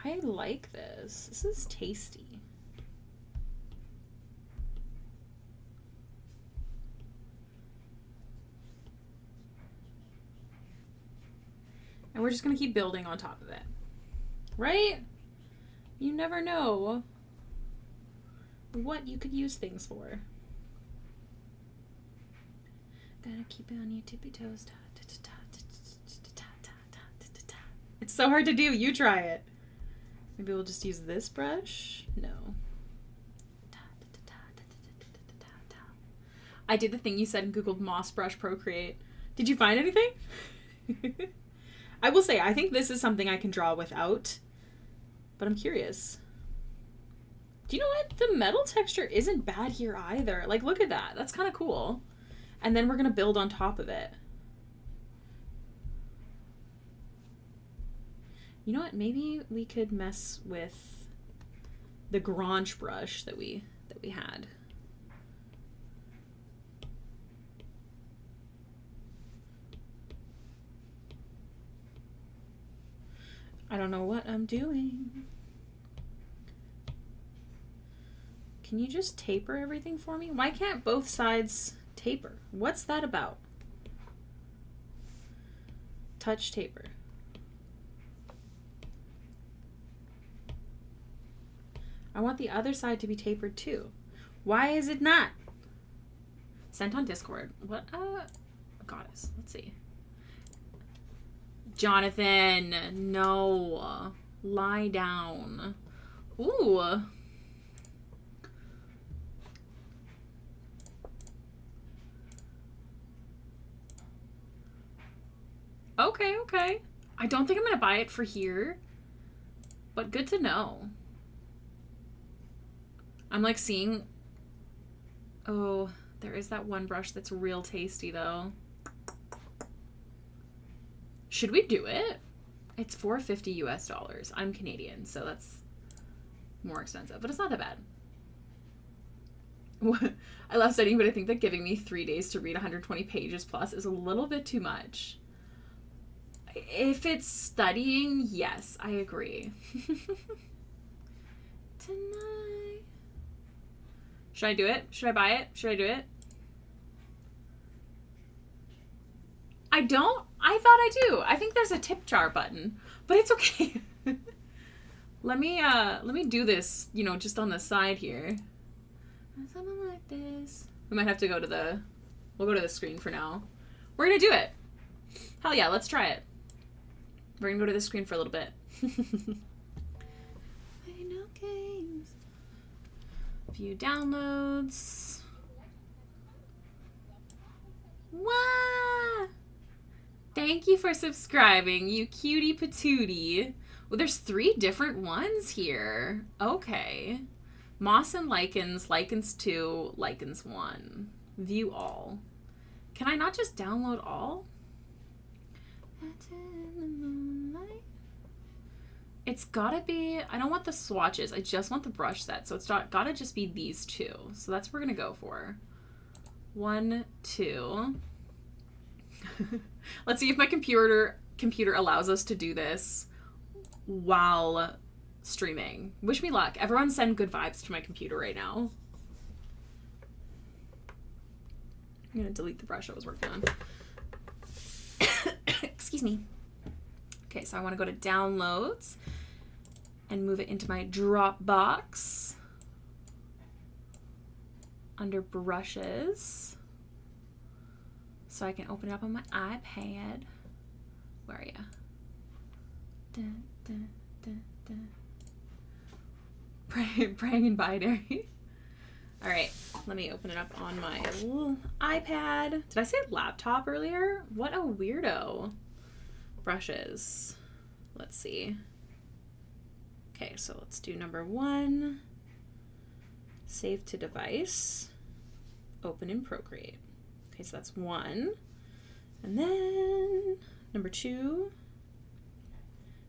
I like this. This is tasty. And we're just going to keep building on top of it. Right? You never know what you could use things for. Gotta keep it on your tippy toes. It's so hard to do. You try it. Maybe we'll just use this brush. No. I did the thing you said and Googled Moss Brush Procreate. Did you find anything? I will say, I think this is something I can draw without, but I'm curious. Do you know what? The metal texture isn't bad here either. Like, look at that. That's kind of cool. And then we're going to build on top of it. You know what? Maybe we could mess with the Grange brush that we had. I don't know what I'm doing. Can you just taper everything for me? Why can't both sides taper? What's that about? Touch taper. I want the other side to be tapered too. Why is it not? Sent on Discord. What? Goddess. Let's see. Jonathan, no. Lie down. Ooh. Okay. I don't think I'm going to buy it for here, but good to know. I'm like seeing... Oh, there is that one brush that's real tasty though. Should we do it? It's $450 US. I'm Canadian, so that's more expensive, but it's not that bad. I love studying, but I think that giving me 3 days to read 120 pages plus is a little bit too much. If it's studying, yes, I agree. Tonight. Should I do it? Should I buy it? Should I do it? I don't. I thought I do. I think there's a tip jar button, but it's okay. Let me do this, you know, just on the side here. Something like this. We might have to go to the, we'll go to the screen for now. We're gonna do it. Hell yeah, let's try it. We're gonna go to the screen for a little bit. No games. View downloads. Wow! Thank you for subscribing, you cutie patootie. Well, there's 3 different ones here. Okay. Moss and lichens, lichens 2, lichens 1. View all. Can I not just download all? It's gotta be, I don't want the swatches, I just want the brush set. So it's gotta just be these 2. So that's what we're gonna go for. 1, 2. Let's see if my computer allows us to do this while streaming. Wish me luck. Everyone send good vibes to my computer right now. I'm gonna delete the brush I was working on. Excuse me. Okay, so I want to go to downloads and move it into my Dropbox under brushes so I can open it up on my iPad. Where are you? Dun, dun, dun, dun. Praying in binary. All right, let me open it up on my little iPad. Did I say laptop earlier? What a weirdo. Brushes. Let's see. Okay, so let's do number 1. Save to device. Open in Procreate. Okay, so that's 1. And then number 2.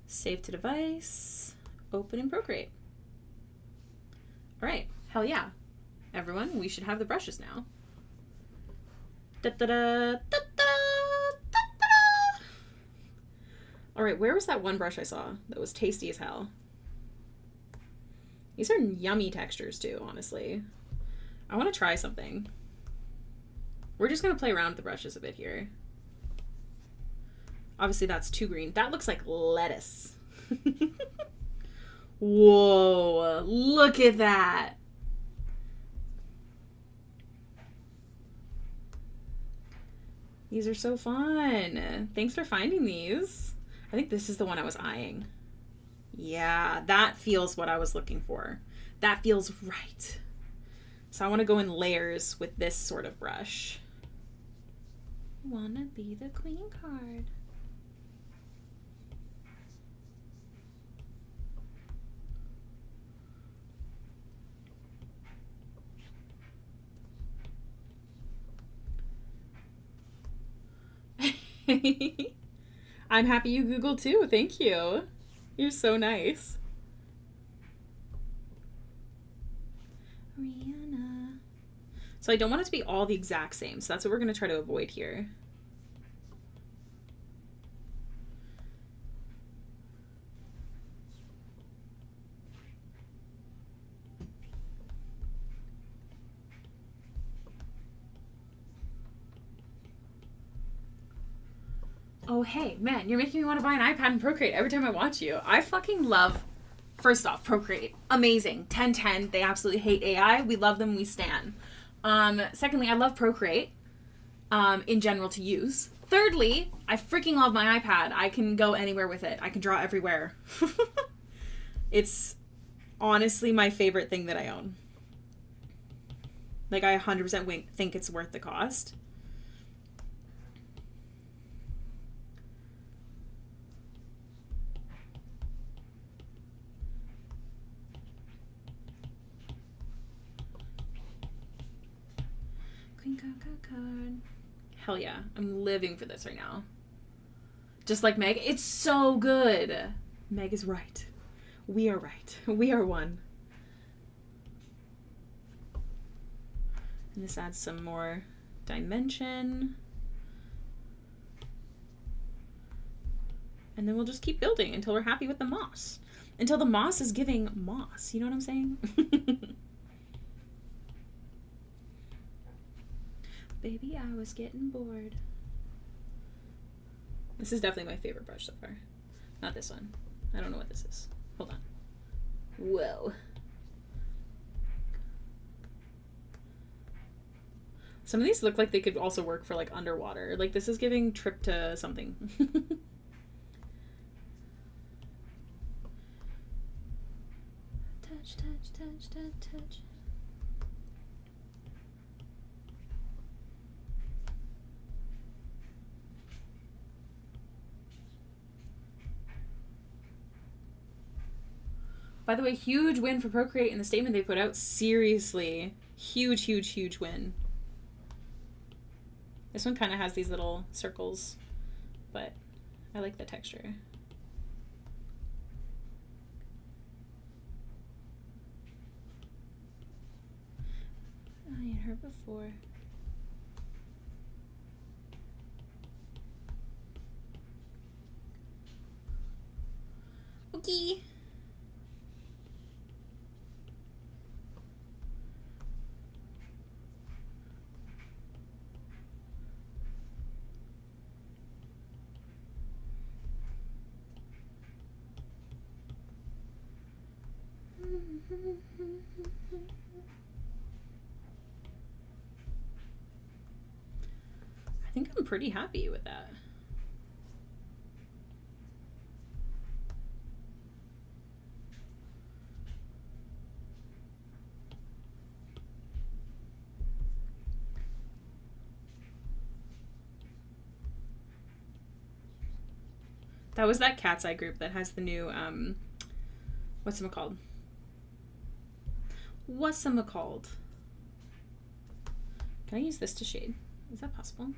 Save to device. Open in Procreate. All right, hell yeah. Everyone, we should have the brushes now. Da-da-da, da-da, da-da. All right, where was that one brush I saw that was tasty as hell? These are yummy textures too, honestly. I want to try something. We're just going to play around with the brushes a bit here. Obviously that's too green. That looks like lettuce. Whoa, look at that. These are so fun. Thanks for finding these. I think this is the one I was eyeing. Yeah, that feels what I was looking for. That feels right. So I want to go in layers with this sort of brush. Wanna be the queen card. I'm happy you Googled too. Thank you. You're so nice. Rihanna. So I don't want it to be all the exact same. So that's what we're going to try to avoid here. Oh, hey, man, you're making me want to buy an iPad and Procreate every time I watch you. I fucking love, first off, Procreate. Amazing. 10/10. They absolutely hate AI. We love them. We stan. Secondly, I love Procreate in general to use. Thirdly, I freaking love my iPad. I can go anywhere with it. I can draw everywhere. It's honestly my favorite thing that I own. Like, I 100% think it's worth the cost. Queen card. Hell yeah. I'm living for this right now. Just like Meg. It's so good. Meg is right. We are right. We are one. And this adds some more dimension. And then we'll just keep building until we're happy with the moss. Until the moss is giving moss. You know what I'm saying? Baby, I was getting bored. This is definitely my favorite brush so far. Not this one. I don't know what this is. Hold on. Whoa. Some of these look like they could also work for like underwater. Like this is giving trip to something. Touch, touch, touch, touch, touch. By the way, huge win for Procreate in the statement they put out. Seriously. Huge, huge, huge win. This one kind of has these little circles, but I like the texture. I ain't heard before. Okay. I think I'm pretty happy with that. That was that Cat's Eye group that has the new, whatchamacalled? Can I use this to shade? Is that possible?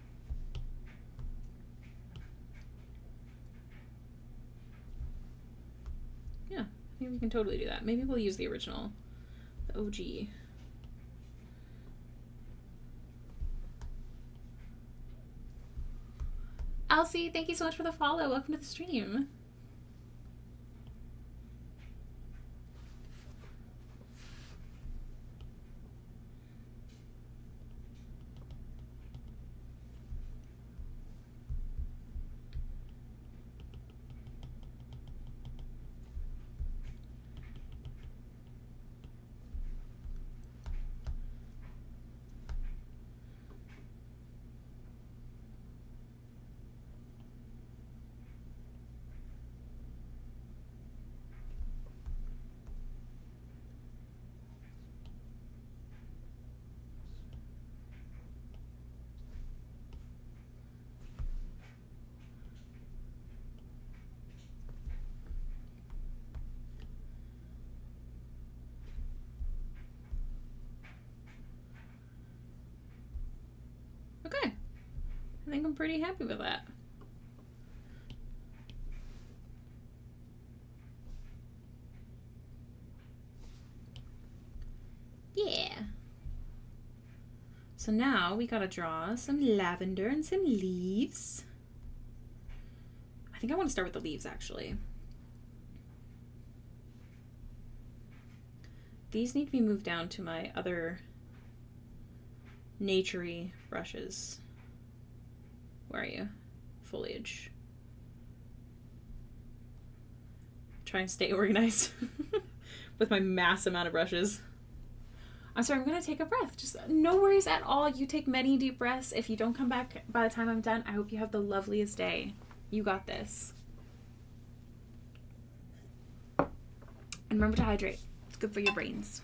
Yeah, I think we can totally do that. Maybe we'll use the original, the OG. Elsie, thank you so much for the follow. Welcome to the stream. Okay. I think I'm pretty happy with that. Yeah. So now we gotta draw some lavender and some leaves. I think I want to start with the leaves actually. These need to be moved down to my other naturey brushes. Where are you? Foliage. Try and stay organized with my mass amount of brushes. I'm sorry, I'm going to take a breath. Just no worries at all. You take many deep breaths. If you don't come back by the time I'm done, I hope you have the loveliest day. You got this. And remember to hydrate. It's good for your brains.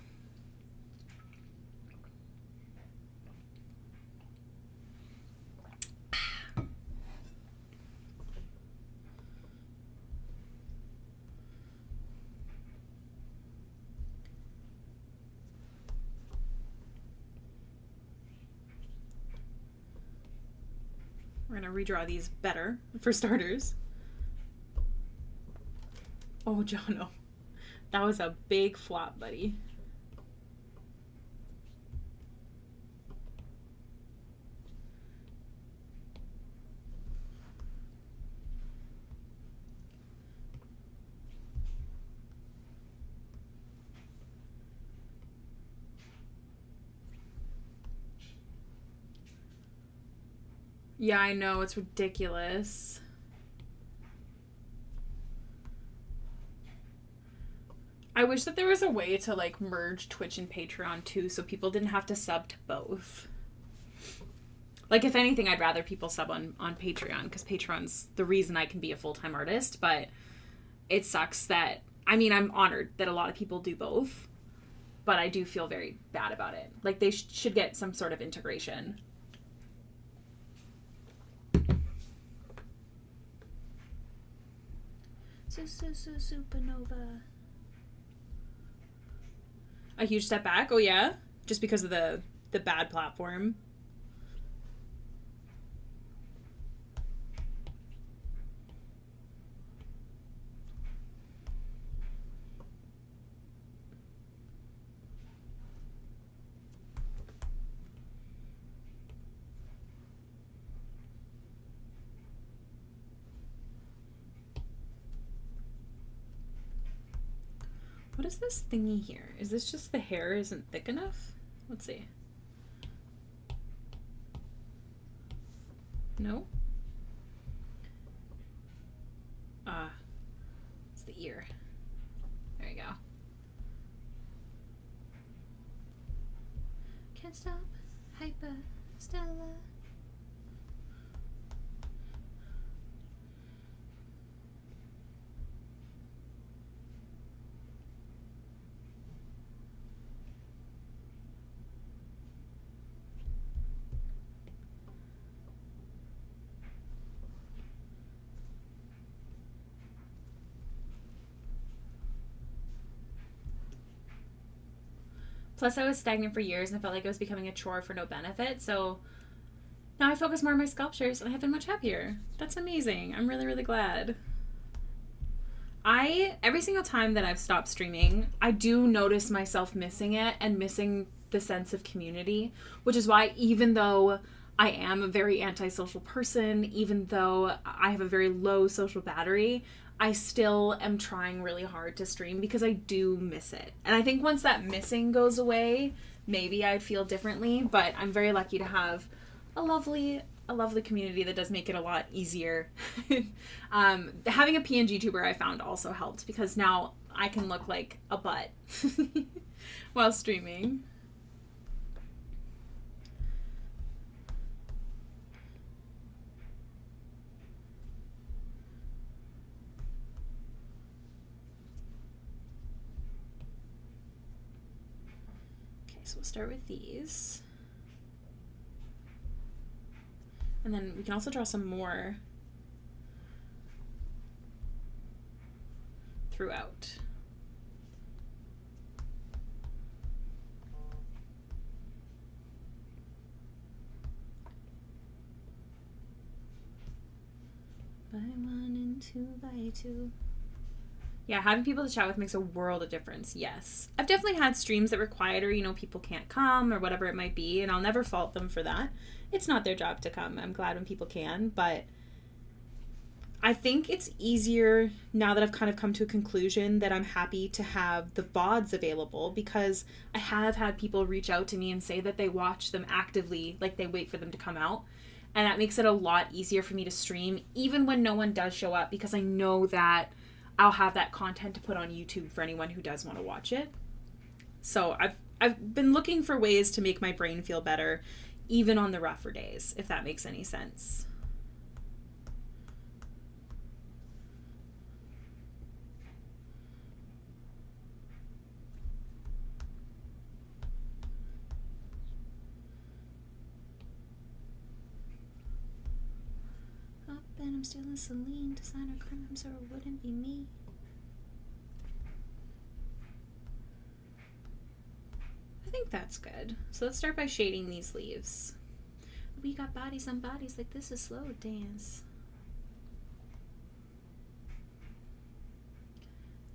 We're going to redraw these better, for starters. Oh, Jono. That was a big flop, buddy. Yeah, I know. It's ridiculous. I wish that there was a way to, like, merge Twitch and Patreon, too, so people didn't have to sub to both. Like, if anything, I'd rather people sub on Patreon, because Patreon's the reason I can be a full-time artist, but it sucks that... I mean, I'm honored that a lot of people do both, but I do feel very bad about it. Like, they should get some sort of integration. Supernova. A huge step back? Oh, yeah? Just because of the bad platform? What is this thingy here? Is this just the hair isn't thick enough? Let's see. No? It's the ear. There you go. Can't stop. Hyper. Stella. Plus, I was stagnant for years and I felt like I was becoming a chore for no benefit. So now I focus more on my sculptures and I have been much happier. That's amazing. I'm really, really glad. Every single time that I've stopped streaming, I do notice myself missing it and missing the sense of community, which is why even though I am a very antisocial person, even though I have a very low social battery, I still am trying really hard to stream because I do miss it. And I think once that missing goes away, maybe I'd feel differently, but I'm very lucky to have a lovely community that does make it a lot easier. Having a PNG tuber I found also helped because now I can look like a butt while streaming. So we'll start with these. And then we can also draw some more throughout. By one and two by two. Yeah, having people to chat with makes a world of difference, yes. I've definitely had streams that were quieter, you know, people can't come or whatever it might be, and I'll never fault them for that. It's not their job to come. I'm glad when people can, but I think it's easier now that I've kind of come to a conclusion that I'm happy to have the VODs available because I have had people reach out to me and say that they watch them actively, like they wait for them to come out. And that makes it a lot easier for me to stream, even when no one does show up, because I know that I'll have that content to put on YouTube for anyone who does want to watch it. So I've been looking for ways to make my brain feel better, even on the rougher days, if that makes any sense. Up and I'm stealing Celine, designer crimes, or it wouldn't be me. I think that's good. So let's start by shading these leaves. We got bodies on bodies like this is slow dance.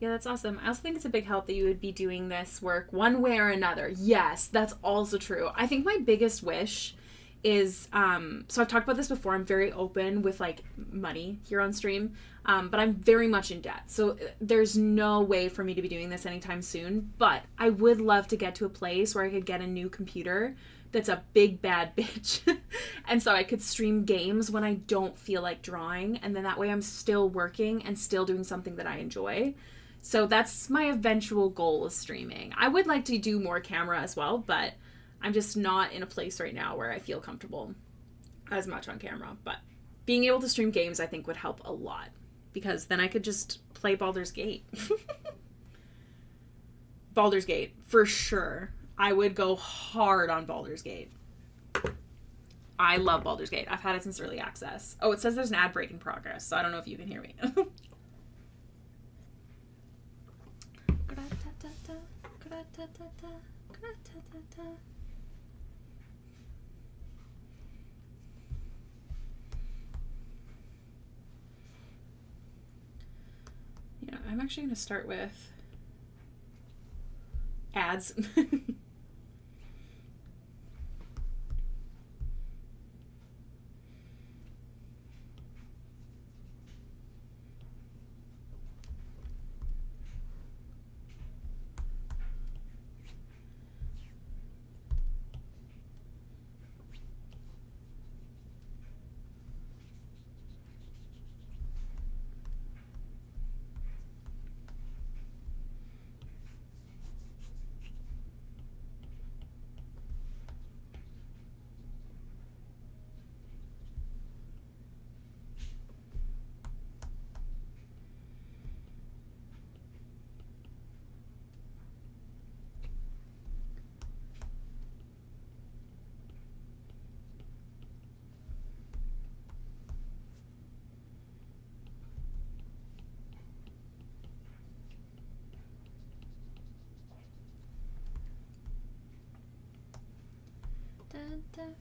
Yeah, that's awesome. I also think it's a big help that you would be doing this work one way or another. Yes, that's also true. I think my biggest wish is, so I've talked about this before, I'm very open with like money here on stream, but I'm very much in debt. So there's no way for me to be doing this anytime soon, but I would love to get to a place where I could get a new computer that's a big bad bitch. And so I could stream games when I don't feel like drawing. And then that way I'm still working and still doing something that I enjoy. So that's my eventual goal of streaming. I would like to do more camera as well, but I'm just not in a place right now where I feel comfortable as much on camera. But being able to stream games, I think, would help a lot. Because then I could just play Baldur's Gate. Baldur's Gate, for sure. I would go hard on Baldur's Gate. I love Baldur's Gate. I've had it since early access. Oh, it says there's an ad break in progress, so I don't know if you can hear me. Yeah, I'm actually going to start with ads.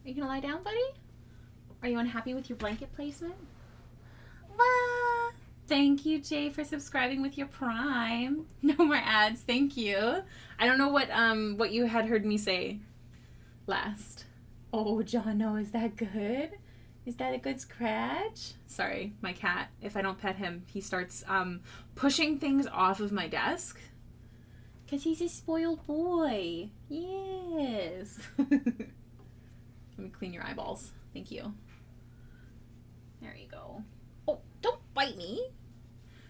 Are you gonna lie down, buddy? Are you unhappy with your blanket placement? Wah! Thank you, Jay, for subscribing with your Prime. No more ads. Thank you. I don't know what you had heard me say last. Oh, Jono, is that good? Is that a good scratch? Sorry, my cat. If I don't pet him, he starts pushing things off of my desk. Because he's a spoiled boy. Yes. Let me clean your eyeballs. Thank you. There you go. Oh, don't bite me.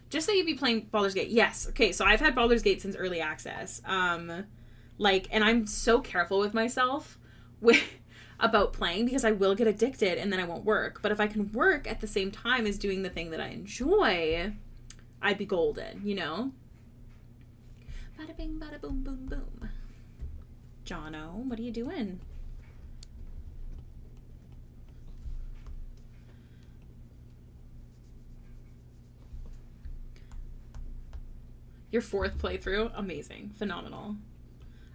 Just say you'd be playing Baldur's Gate. Yes. Okay, so I've had Baldur's Gate since early access. And I'm so careful with myself about playing because I will get addicted and then I won't work. But if I can work at the same time as doing the thing that I enjoy, I'd be golden, you know? Bada bing, bada boom, boom, boom. Jono, what are you doing? Your 4th playthrough? Amazing. Phenomenal.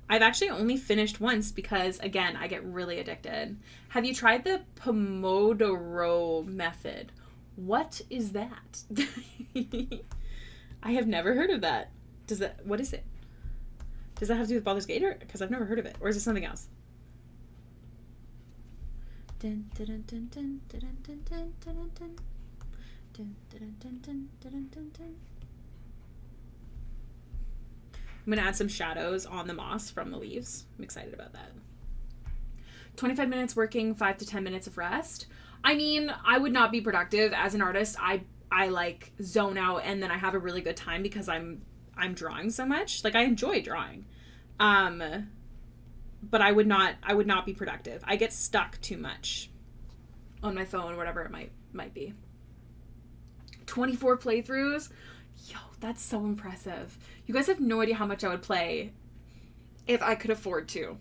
I've actually only finished once because, again, I get really addicted. Have you tried the Pomodoro method? What is that? I have never heard of that. What is it? Does that have to do with Baldur's Gate? Because I've never heard of it. Or is it something else? Dun, dun, dun, dun, dun, dun, dun, dun, dun, dun. Dun, dun, dun, dun, dun, dun, dun. I'm going to add some shadows on the moss from the leaves. I'm excited about that. 25 minutes working, 5 to 10 minutes of rest. I mean, I would not be productive as an artist. I like zone out and then I have a really good time because I'm drawing so much. Like I enjoy drawing. but I would not be productive. I get stuck too much on my phone or whatever it might be. 24 playthroughs? Yo, that's so impressive. You guys have no idea how much I would play if I could afford to.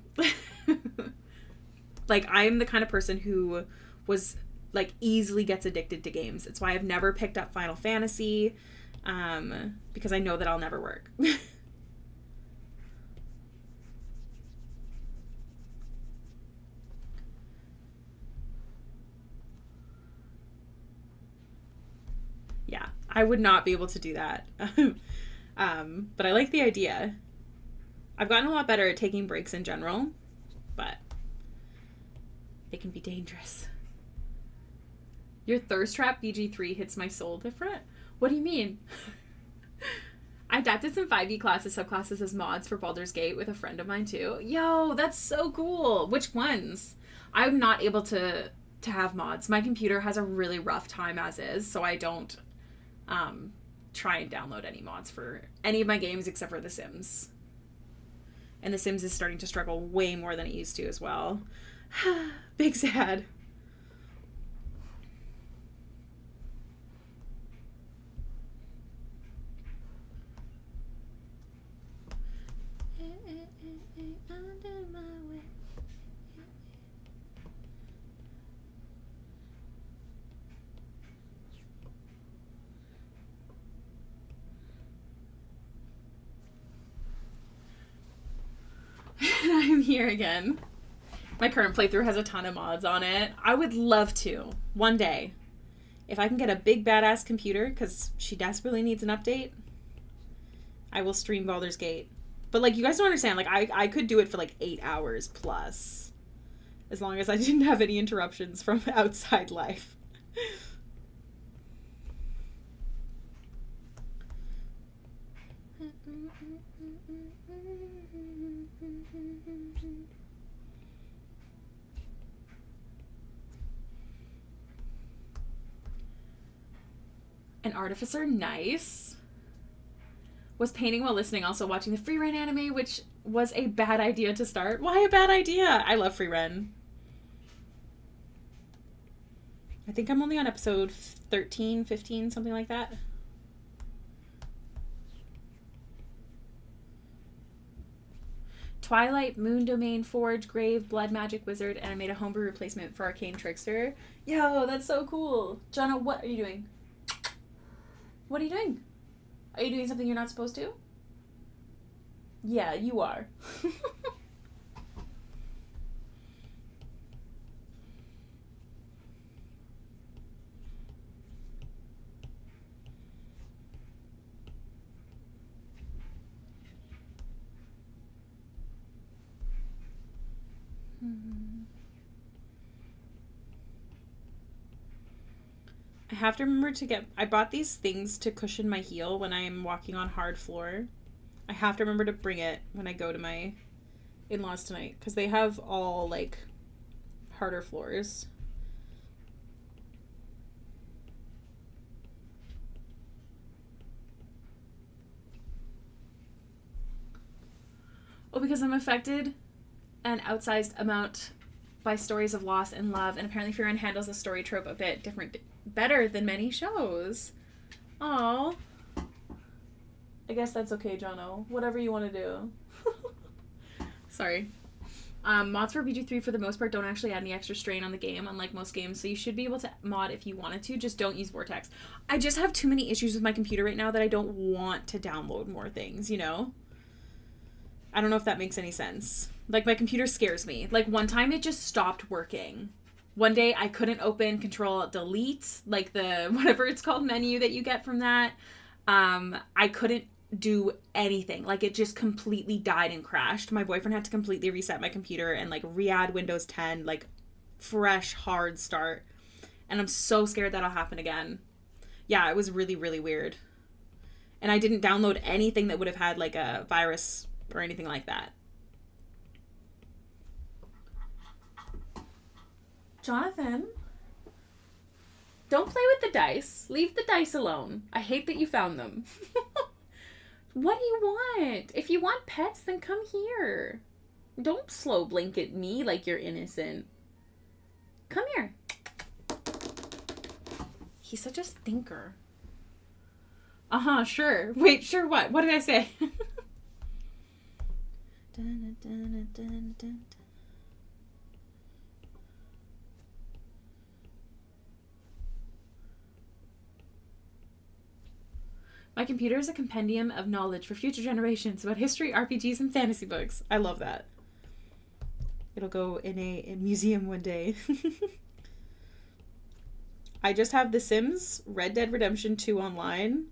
Like, I'm the kind of person who was, like, easily gets addicted to games. It's why I've never picked up Final Fantasy, because I know that I'll never work. Yeah, I would not be able to do that. But I like the idea. I've gotten a lot better at taking breaks in general, but it can be dangerous. Your thirst trap BG3 hits my soul different? What do you mean? I adapted some 5e classes, subclasses as mods for Baldur's Gate with a friend of mine too. Yo, that's so cool. Which ones? I'm not able to have mods. My computer has a really rough time as is, so I don't try and download any mods for any of my games except for The Sims. And The Sims is starting to struggle way more than it used to as well. Big sad. I'm here again. My current playthrough has a ton of mods on it. I would love to, one day, if I can get a big badass computer, because she desperately needs an update, I will stream Baldur's Gate. But, like, you guys don't understand, like, I could do it for, like, 8 hours plus, as long as I didn't have any interruptions from outside life. An artificer, nice. Was painting while listening, also watching the Free Ren anime, which was a bad idea to start. Why a bad idea? I love Free Ren. I think I'm only on episode 13, 15, something like that. Twilight, Moon Domain, Forge, Grave, Blood Magic Wizard, and I made a homebrew replacement for Arcane Trickster. Yo, that's so cool. Jonna, what are you doing? What are you doing? Are you doing something you're not supposed to? Yeah, you are. I have to remember to I bought these things to cushion my heel when I'm walking on hard floor. I have to remember to bring it when I go to my in-laws tonight, because they have all, like, harder floors. Oh, because I'm affected an outsized amount by stories of loss and love, and apparently Fear handles the story trope a bit better than many shows. Aww. I guess that's okay, Jono. Whatever you want to do. Sorry. Mods for BG3 for the most part don't actually add any extra strain on the game, unlike most games, so you should be able to mod if you wanted to, just don't use Vortex. I just have too many issues with my computer right now that I don't want to download more things, you know? I don't know if that makes any sense. Like, my computer scares me. Like, one time it just stopped working. One day I couldn't open Control-Delete, like the whatever it's called menu that you get from that. I couldn't do anything. Like, it just completely died and crashed. My boyfriend had to completely reset my computer and, like, re-add Windows 10, like, fresh, hard start. And I'm so scared that'll happen again. Yeah, it was really, really weird. And I didn't download anything that would have had, like, a virus or anything like that. Jonathan, don't play with the dice. Leave the dice alone. I hate that you found them. What do you want? If you want pets, then come here. Don't slow blink at me like you're innocent. Come here. He's such a stinker. Uh-huh, sure. Wait, sure what? What did I say? My computer is a compendium of knowledge for future generations about history, RPGs, and fantasy books. I love that. It'll go in a museum one day. I just have The Sims, Red Dead Redemption 2 online,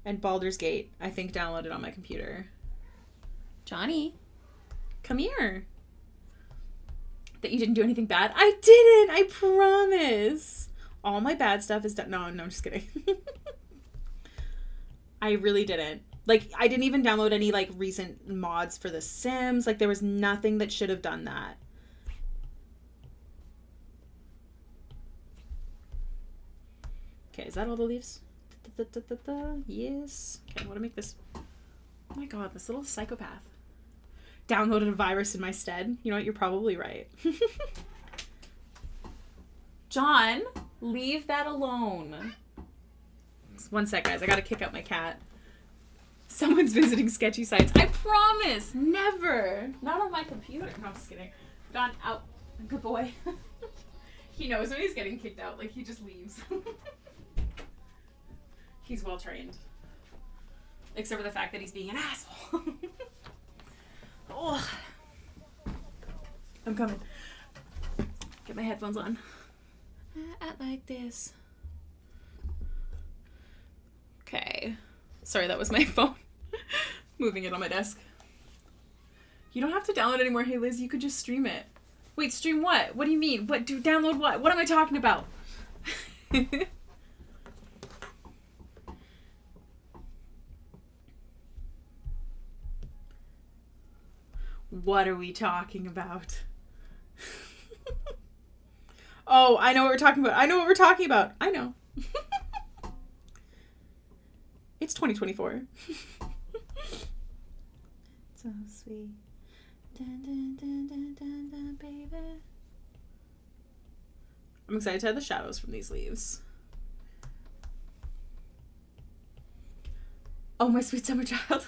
and Baldur's Gate, I think, downloaded on my computer. Johnny, come here. That you didn't do anything bad? I didn't! I promise! All my bad stuff is done. No, I'm just kidding. I really didn't. Like, I didn't even download any, like, recent mods for The Sims. Like, there was nothing that should have done that. Okay, is that all the leaves? Yes. Okay, I want to make this... Oh my god, this little psychopath. Downloaded a virus in my stead. You know what? You're probably right. John, leave that alone. One sec, guys. I gotta kick out my cat. Someone's visiting sketchy sites. I promise! Never! Not on my computer. No, I'm just kidding. John, out. Good boy. He knows when he's getting kicked out. Like, he just leaves. He's well trained. Except for the fact that he's being an asshole. Oh. I'm coming. Get my headphones on. Act like this. Okay. Sorry, that was my phone. Moving it on my desk. You don't have to download anymore, Hailiiz. You could just stream it. Wait, stream what? What do you mean? What? Download what? What am I talking about? What are we talking about? Oh, I know what we're talking about. I know what we're talking about. I know. It's 2024. So sweet. Dun, dun, dun, dun, dun, dun, baby. I'm excited to have the shadows from these leaves. Oh, my sweet summer child.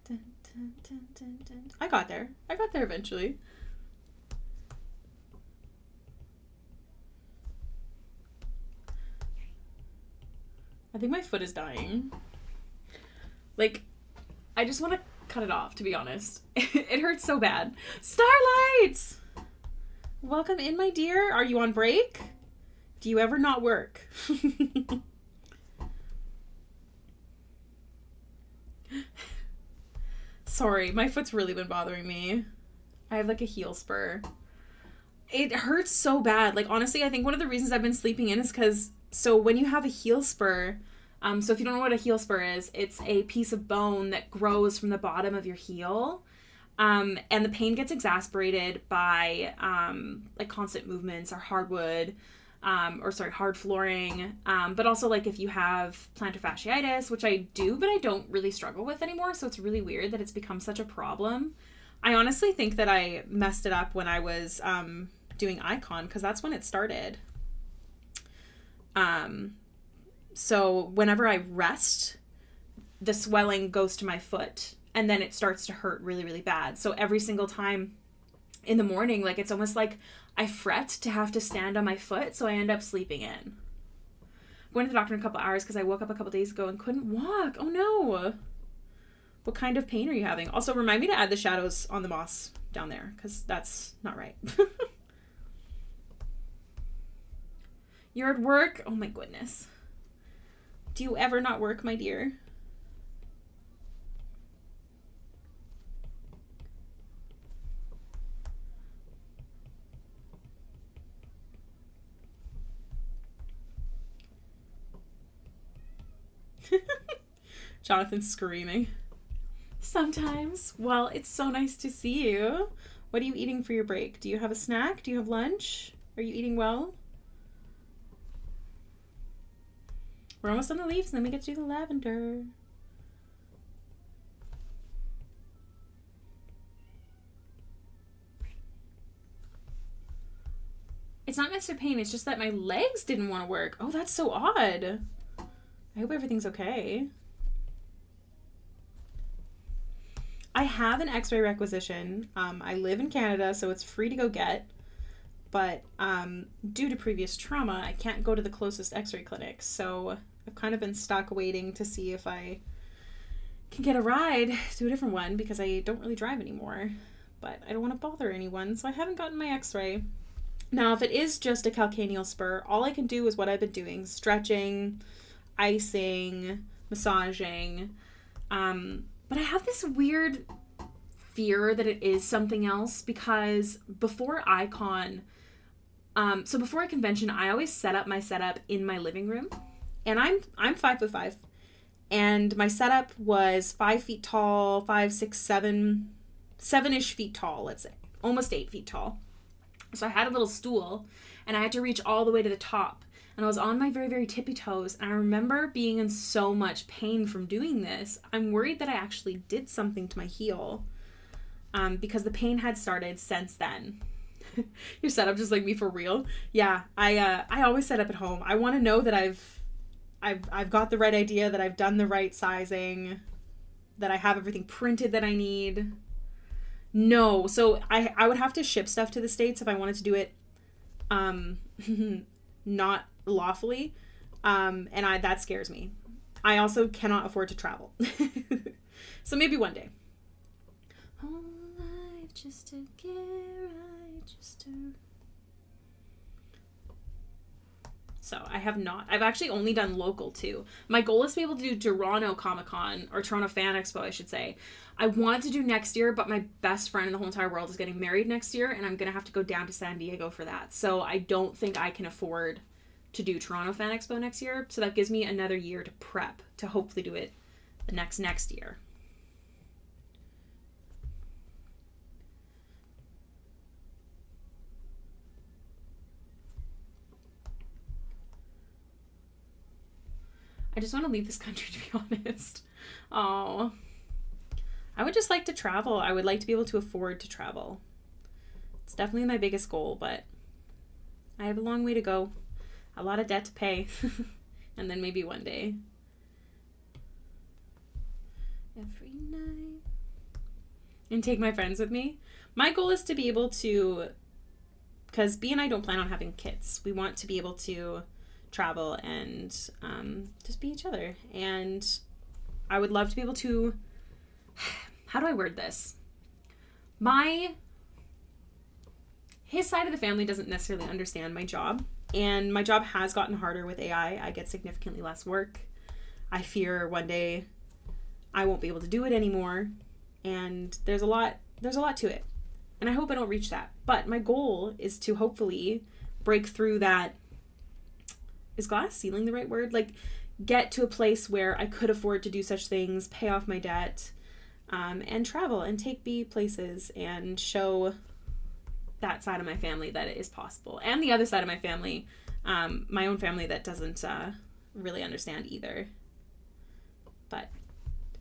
Dun, dun, dun, dun, dun. I got there. I got there eventually. I think my foot is dying. Like, I just want to cut it off, to be honest. It hurts so bad. Starlight! Welcome in, my dear. Are you on break? Do you ever not work? Sorry, my foot's really been bothering me. I have like a heel spur. It hurts so bad. Like, honestly, I think one of the reasons I've been sleeping in is because, so when you have a heel spur, so if you don't know what a heel spur is, it's a piece of bone that grows from the bottom of your heel. And the pain gets exacerbated by, like constant movements or hardwood, hard flooring. But also like if you have plantar fasciitis, which I do, but I don't really struggle with anymore. So it's really weird that it's become such a problem. I honestly think that I messed it up when I was, doing Icon, because that's when it started. So whenever I rest, the swelling goes to my foot and then it starts to hurt really, really bad. So every single time in the morning, like it's almost like I fret to have to stand on my foot. So I end up sleeping in. I'm going to the doctor in a couple hours because I woke up a couple days ago and couldn't walk. Oh no. What kind of pain are you having? Also, remind me to add the shadows on the moss down there because that's not right. You're at work? Oh my goodness. Do you ever not work, my dear? Jonathan's screaming. Sometimes. Well, it's so nice to see you. What are you eating for your break? Do you have a snack? Do you have lunch? Are you eating well? We're almost on the leaves, and then we get to do the lavender. It's not necessarily pain. It's just that my legs didn't want to work. Oh, that's so odd. I hope everything's okay. I have an x-ray requisition. I live in Canada, so it's free to go get. But due to previous trauma, I can't go to the closest x-ray clinic. So I've kind of been stuck waiting to see if I can get a ride to a different one because I don't really drive anymore. But I don't want to bother anyone, so I haven't gotten my x-ray. Now, if it is just a calcaneal spur, all I can do is what I've been doing. Stretching, icing, massaging. But I have this weird fear that it is something else because before Icon, so before a convention, I always set up my setup in my living room. And I'm 5'5", and my setup was 5 feet tall, 5, 6, 7-ish feet tall, let's say, almost 8 feet tall. So I had a little stool, and I had to reach all the way to the top. And I was on my very, very tippy toes. And I remember being in so much pain from doing this. I'm worried that I actually did something to my heel because the pain had started since then. Your setup just like me for real? Yeah, I always set up at home. I want to know that I've got the right idea, that I've done the right sizing, that I have everything printed that I need. No, so I would have to ship stuff to the States if I wanted to do it not lawfully, and that scares me. I also cannot afford to travel. So maybe one day. Whole life just to get right, just to... So I have not. I've actually only done local too. My goal is to be able to do Toronto Comic-Con, or Toronto Fan Expo, I should say. I wanted to do next year, but my best friend in the whole entire world is getting married next year, and I'm going to have to go down to San Diego for that. So I don't think I can afford to do Toronto Fan Expo next year. So that gives me another year to prep to hopefully do it the next year. I just want to leave this country, to be honest. Oh, I would just like to travel. I would like to be able to afford to travel. It's definitely my biggest goal, but I have a long way to go. A lot of debt to pay. And then maybe one day. Every night. And take my friends with me. My goal is to be able to, because B and I don't plan on having kids. We want to be able to travel and just be each other. And I would love to be able to, how do I word this? His side of the family doesn't necessarily understand my job, and my job has gotten harder with AI. I get significantly less work. I fear one day I won't be able to do it anymore, and there's a lot to it, and I hope I don't reach that. But my goal is to hopefully break through that. Is glass ceiling the right word? Like, get to a place where I could afford to do such things, pay off my debt, and travel and take B places and show that side of my family that it is possible. And the other side of my family, my own family that doesn't really understand either. But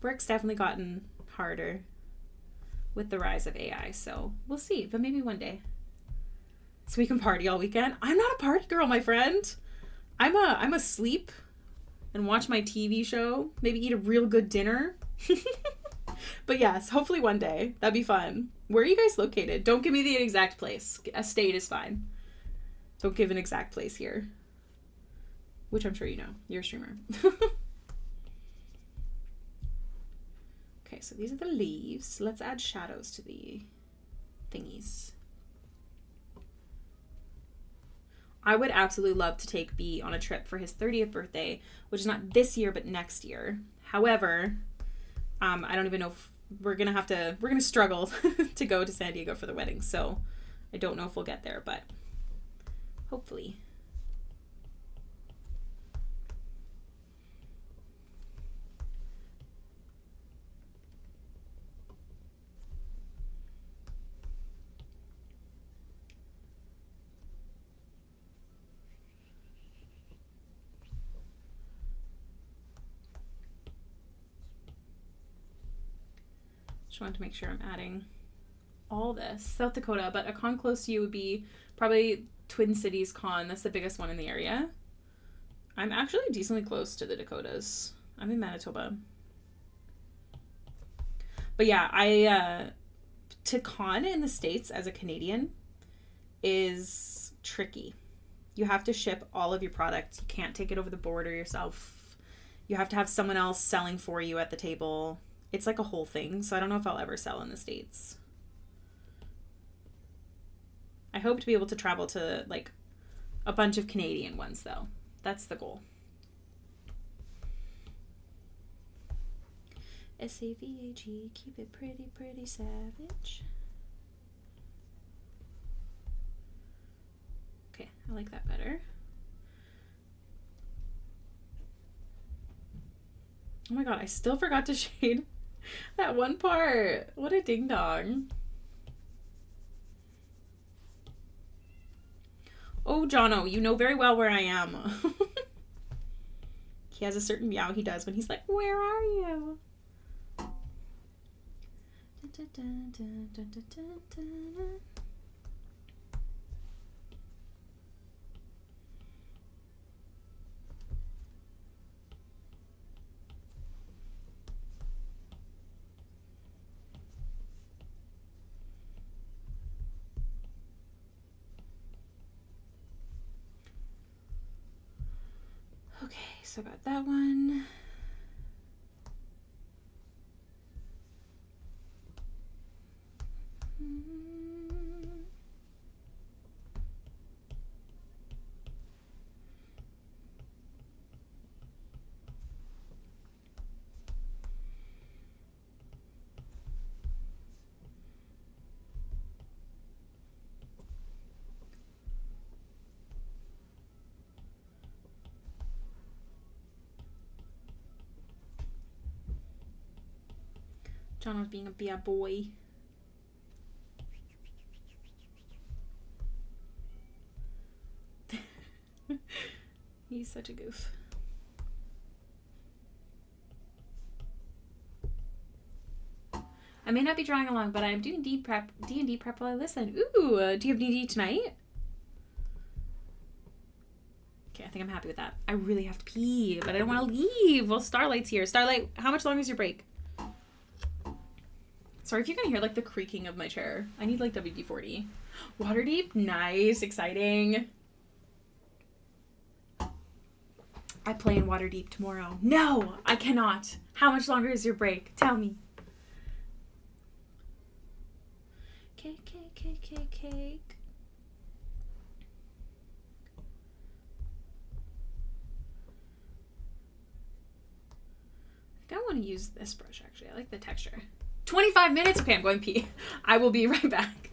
work's definitely gotten harder with the rise of AI, so we'll see. But maybe one day. So we can party all weekend. I'm not a party girl, my friend. I'm a sleep and watch my TV show, maybe eat a real good dinner. But yes, hopefully one day. That'd be fun. Where are you guys located? Don't give me the exact place. A state is fine. Don't give an exact place here. Which I'm sure you know. You're a streamer. Okay, so these are the leaves. Let's add shadows to the thingies. I would absolutely love to take B on a trip for his 30th birthday, which is not this year, but next year. However, I don't even know if we're going to struggle to go to San Diego for the wedding. So I don't know if we'll get there, but hopefully. Just wanted to make sure I'm adding all this. South Dakota, but a con close to you would be probably Twin Cities Con. That's the biggest one in the area. I'm actually decently close to the Dakotas. I'm in Manitoba. But yeah, to con in the States as a Canadian is tricky. You have to ship all of your product. You can't take it over the border yourself. You have to have someone else selling for you at the table. It's like a whole thing. So I don't know if I'll ever sell in the States. I hope to be able to travel to like a bunch of Canadian ones though. That's the goal. SAVAG, keep it pretty, pretty savage. Okay, I like that better. Oh my god, I still forgot to shade that one part. What a ding dong. Oh, Jono, you know very well where I am. He has a certain meow he does when he's like, where are you? Okay, so I got that one. John was being a bad boy. He's such a goof. I may not be drawing along, but I'm doing D&D prep while I listen. Ooh, do you have D&D tonight? Okay, I think I'm happy with that. I really have to pee, but I don't want to leave. Well, Starlight's here. Starlight, how much longer is your break? Sorry if you're gonna hear like the creaking of my chair. I need like WD-40. Waterdeep, nice, exciting. I play in Waterdeep tomorrow. No, I cannot. How much longer is your break? Tell me. Cake. I think I want to use this brush actually. I like the texture. 25 minutes? Okay, I'm going pee. I will be right back.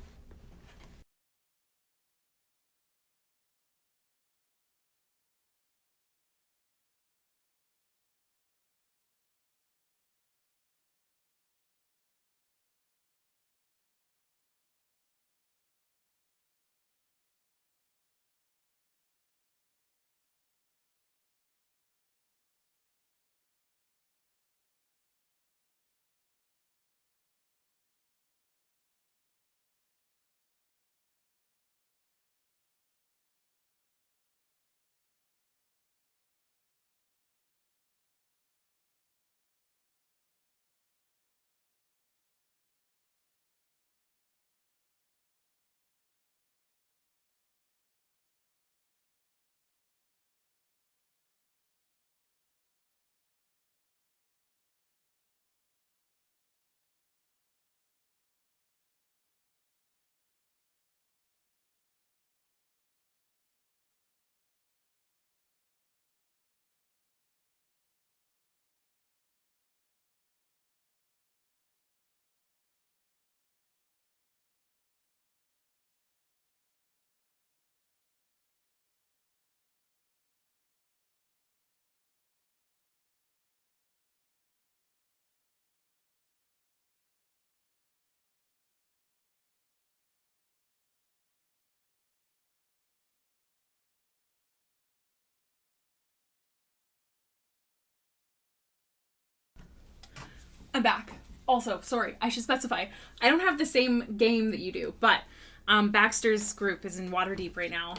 I'm back. Also, sorry, I should specify. I don't have the same game that you do, but Baxter's group is in Waterdeep right now,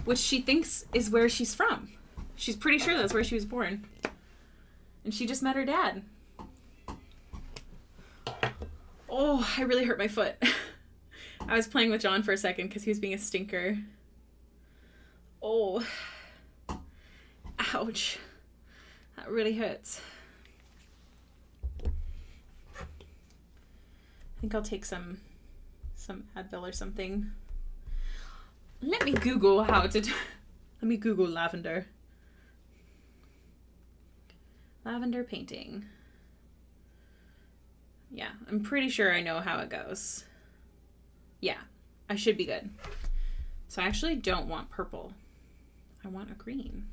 which she thinks is where she's from. She's pretty sure that's where she was born. And she just met her dad. Oh, I really hurt my foot. I was playing with John for a second because he was being a stinker. Oh. Ouch. That really hurts. I think I'll take some Advil or something. Let me Google how to let me Google lavender. Lavender painting. Yeah, I'm pretty sure I know how it goes. Yeah, I should be good. So I actually don't want purple. I want a green.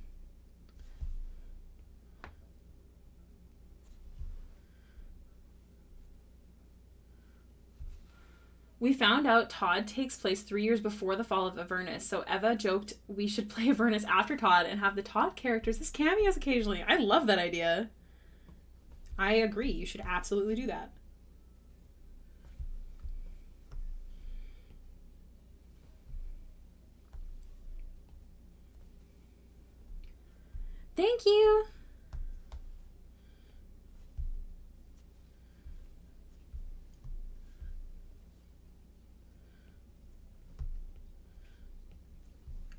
We found out Todd takes place 3 years before the fall of Avernus, so Eva joked we should play Avernus after Todd and have the Todd characters as cameos occasionally. I love that idea. I agree. You should absolutely do that. Thank you.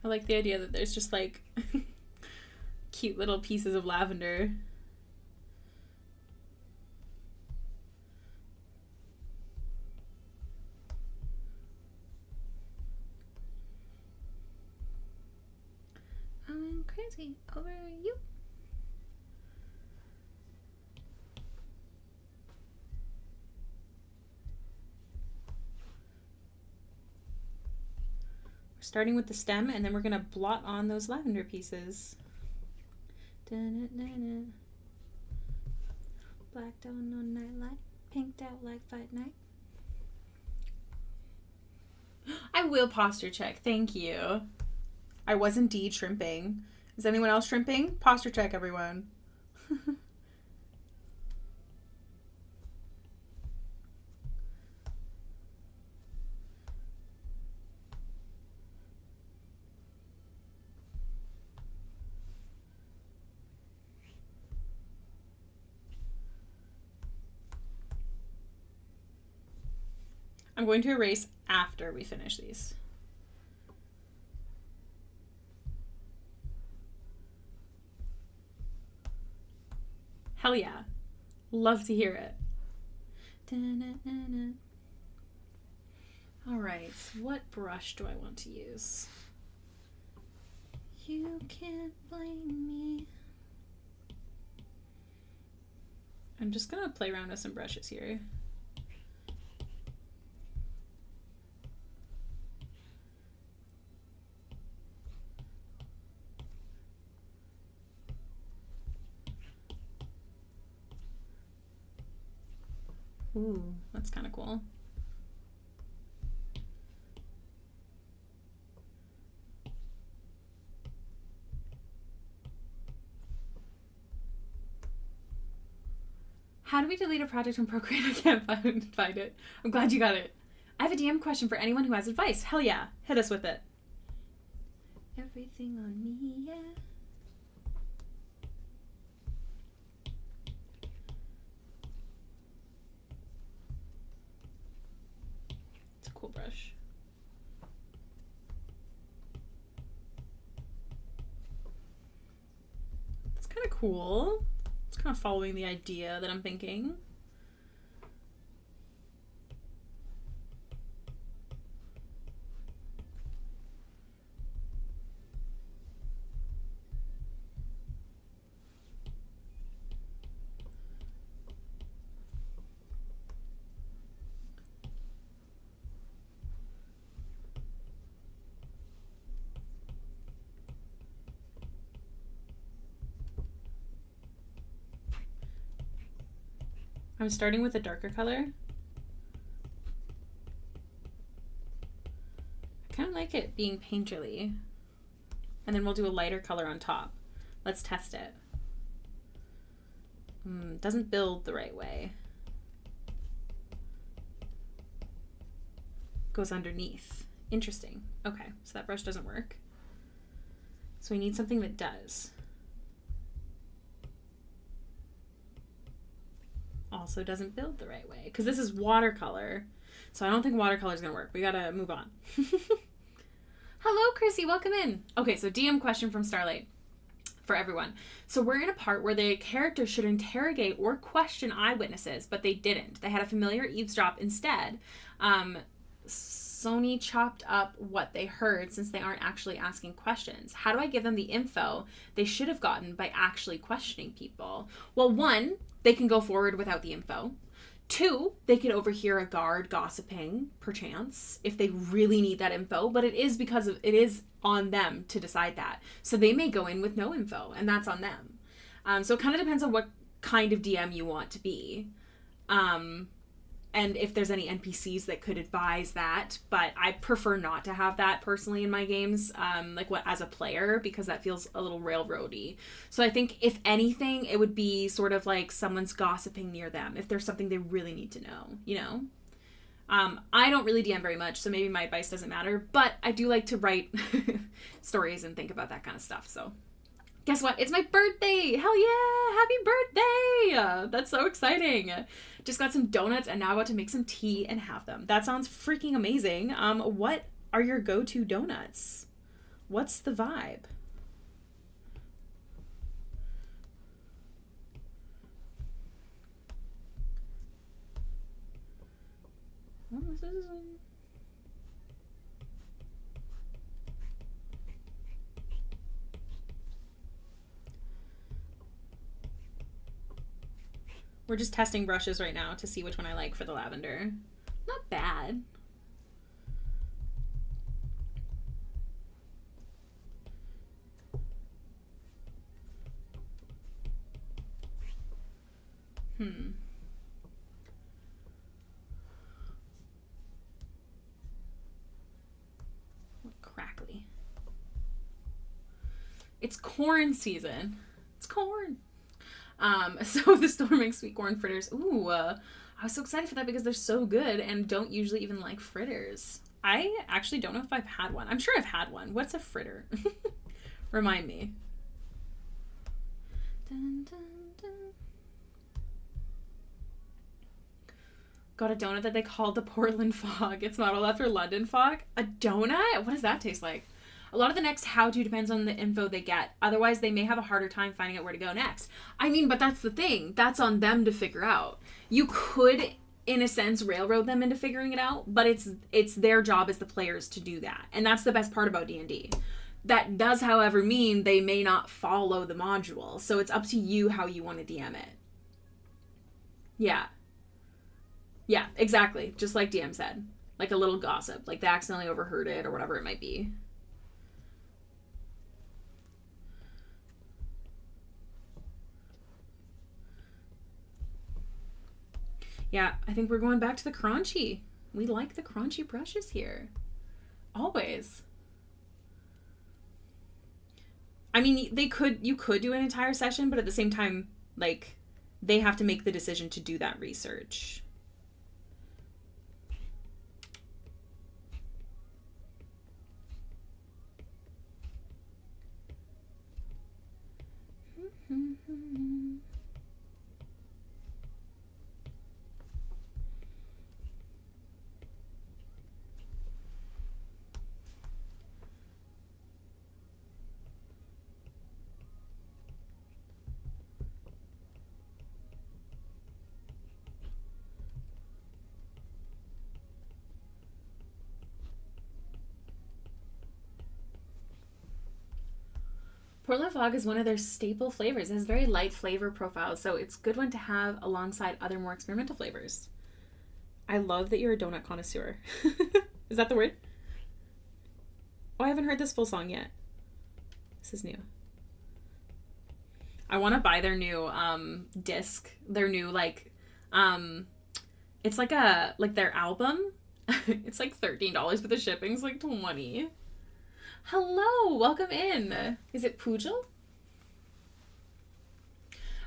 I like the idea that there's just like cute little pieces of lavender. I'm crazy over you. Starting with the stem, and then we're going to blot on those lavender pieces. Da-na-na-na. Blacked out on night light, pinked out like fight night. I will posture check, thank you. I was indeed shrimping. Is anyone else shrimping? Posture check, everyone. I'm going to erase after we finish these. Hell yeah. Love to hear it. Da-na-na-na. All right, what brush do I want to use? You can't blame me. I'm just gonna play around with some brushes here. Ooh, that's kind of cool. How do we delete a project from Procreate? I can't find it. I'm glad you got it. I have a DM question for anyone who has advice. Hell yeah, hit us with it. Everything on me, yeah. Cool brush. It's kind of cool. It's kind of following the idea that I'm thinking. I'm starting with a darker color. I kind of like it being painterly. And then we'll do a lighter color on top. Let's test it. Doesn't build the right way. goes underneath. Interesting. Okay, so that brush doesn't work. So we need something that does. Also doesn't build the right way, because this is watercolor. So I don't think watercolor is going to work. We got to move on. Hello, Chrissy. Welcome in. Okay, so DM question from Starlight for everyone. So we're in a part where the character should interrogate or question eyewitnesses, but they didn't. They had a familiar eavesdrop instead. Sony chopped up what they heard since they aren't actually asking questions. How do I give them the info they should have gotten by actually questioning people? Well, one, they can go forward without the info. Two, they could overhear a guard gossiping, perchance, if they really need that info, but it is because it is on them to decide that. So they may go in with no info, and that's on them. So it kind of depends on what kind of DM you want to be. And if there's any NPCs that could advise that, but I prefer not to have that personally in my games, as a player, because that feels a little railroady. So I think if anything, it would be sort of like someone's gossiping near them, if there's something they really need to know, you know? I don't really DM very much, so maybe my advice doesn't matter, but I do like to write stories and think about that kind of stuff, so. Guess what? It's my birthday! Hell yeah! Happy birthday! That's so exciting. Just got some donuts and now about to make some tea and have them. That sounds freaking amazing. What are your go-to donuts? What's the vibe? Well, this is... We're just testing brushes right now to see which one I like for the lavender. Not bad. Crackly. It's corn season. It's corn. So the store makes sweet corn fritters. Ooh, I was so excited for that because they're so good and don't usually even like fritters. I actually don't know if I've had one. I'm sure I've had one. What's a fritter? Remind me. Dun, dun, dun. Got a donut that they called the Portland Fog. It's modeled after London Fog. A donut? What does that taste like? A lot of the next how-to depends on the info they get. Otherwise, they may have a harder time finding out where to go next. I mean, but that's the thing. That's on them to figure out. You could, in a sense, railroad them into figuring it out, but it's their job as the players to do that. And that's the best part about D&D. That does, however, mean they may not follow the module. So it's up to you how you want to DM it. Yeah. Yeah, exactly. Just like DM said. Like a little gossip. Like they accidentally overheard it or whatever it might be. Yeah, I think we're going back to the crunchy. We like the crunchy brushes here. Always. I mean, you could do an entire session, but at the same time, like, they have to make the decision to do that research. Portland Fog is one of their staple flavors. It has very light flavor profile, so it's a good one to have alongside other more experimental flavors. I love that you're a donut connoisseur. Is that the word? Oh, I haven't heard this full song yet. This is new. I want to buy their new disc. Their new it's like their album. It's like $13, but the shipping's like $20. Hello, welcome in. Is it Pujal?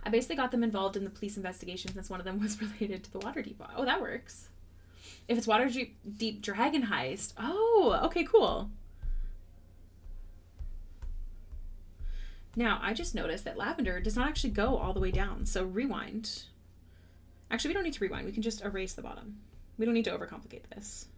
I basically got them involved in the police investigation since one of them was related to the water depot. Oh, that works. If it's Waterdeep Dragon Heist. Oh, okay, cool. Now, I just noticed that lavender does not actually go all the way down. So rewind. Actually, we don't need to rewind. We can just erase the bottom. We don't need to overcomplicate this.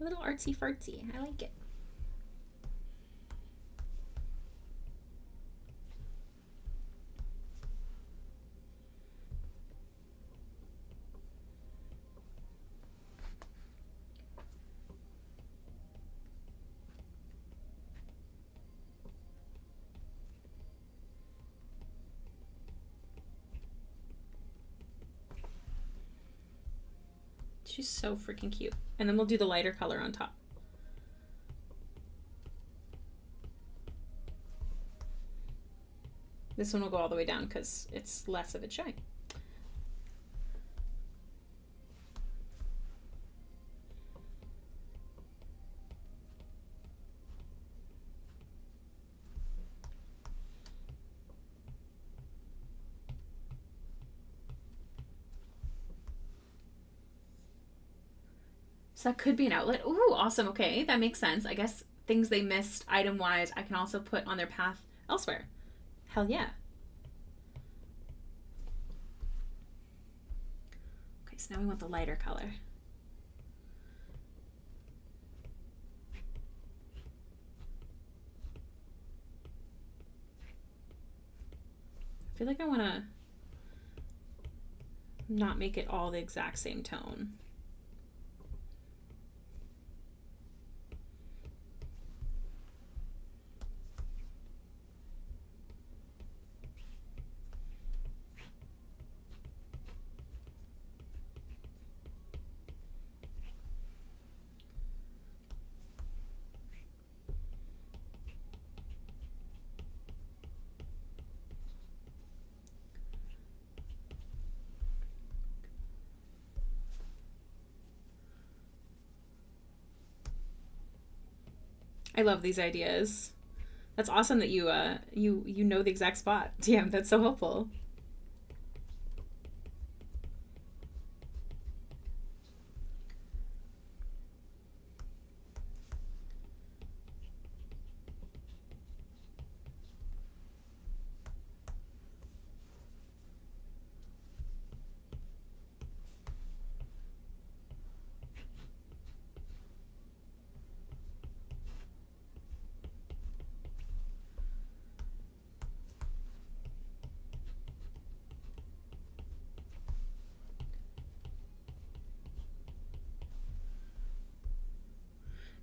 A little artsy fartsy. I like it. She's so freaking cute. And then we'll do the lighter color on top. This one will go all the way down because it's less of it showing. So that could be an outlet. Ooh, awesome. Okay, that makes sense. I guess things they missed item-wise, I can also put on their path elsewhere. Hell yeah. Okay, so now we want the lighter color. I feel like I want to not make it all the exact same tone. I love these ideas. That's awesome that you you know the exact spot. Damn, that's so helpful.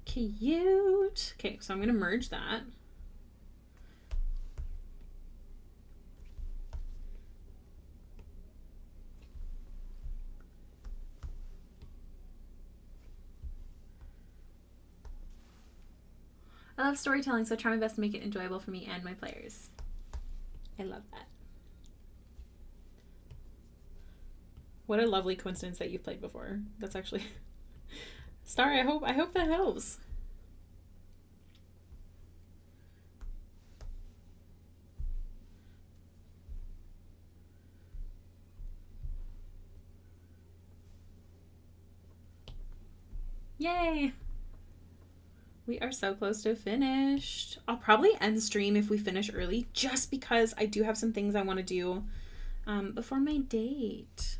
Cute. Okay, so I'm gonna merge that. I love storytelling, so I try my best to make it enjoyable for me and my players. I love that. What a lovely coincidence that you've played before. That's actually Star, I hope that helps. Yay! We are so close to finished. I'll probably end stream if we finish early, just because I do have some things I want to do before my date.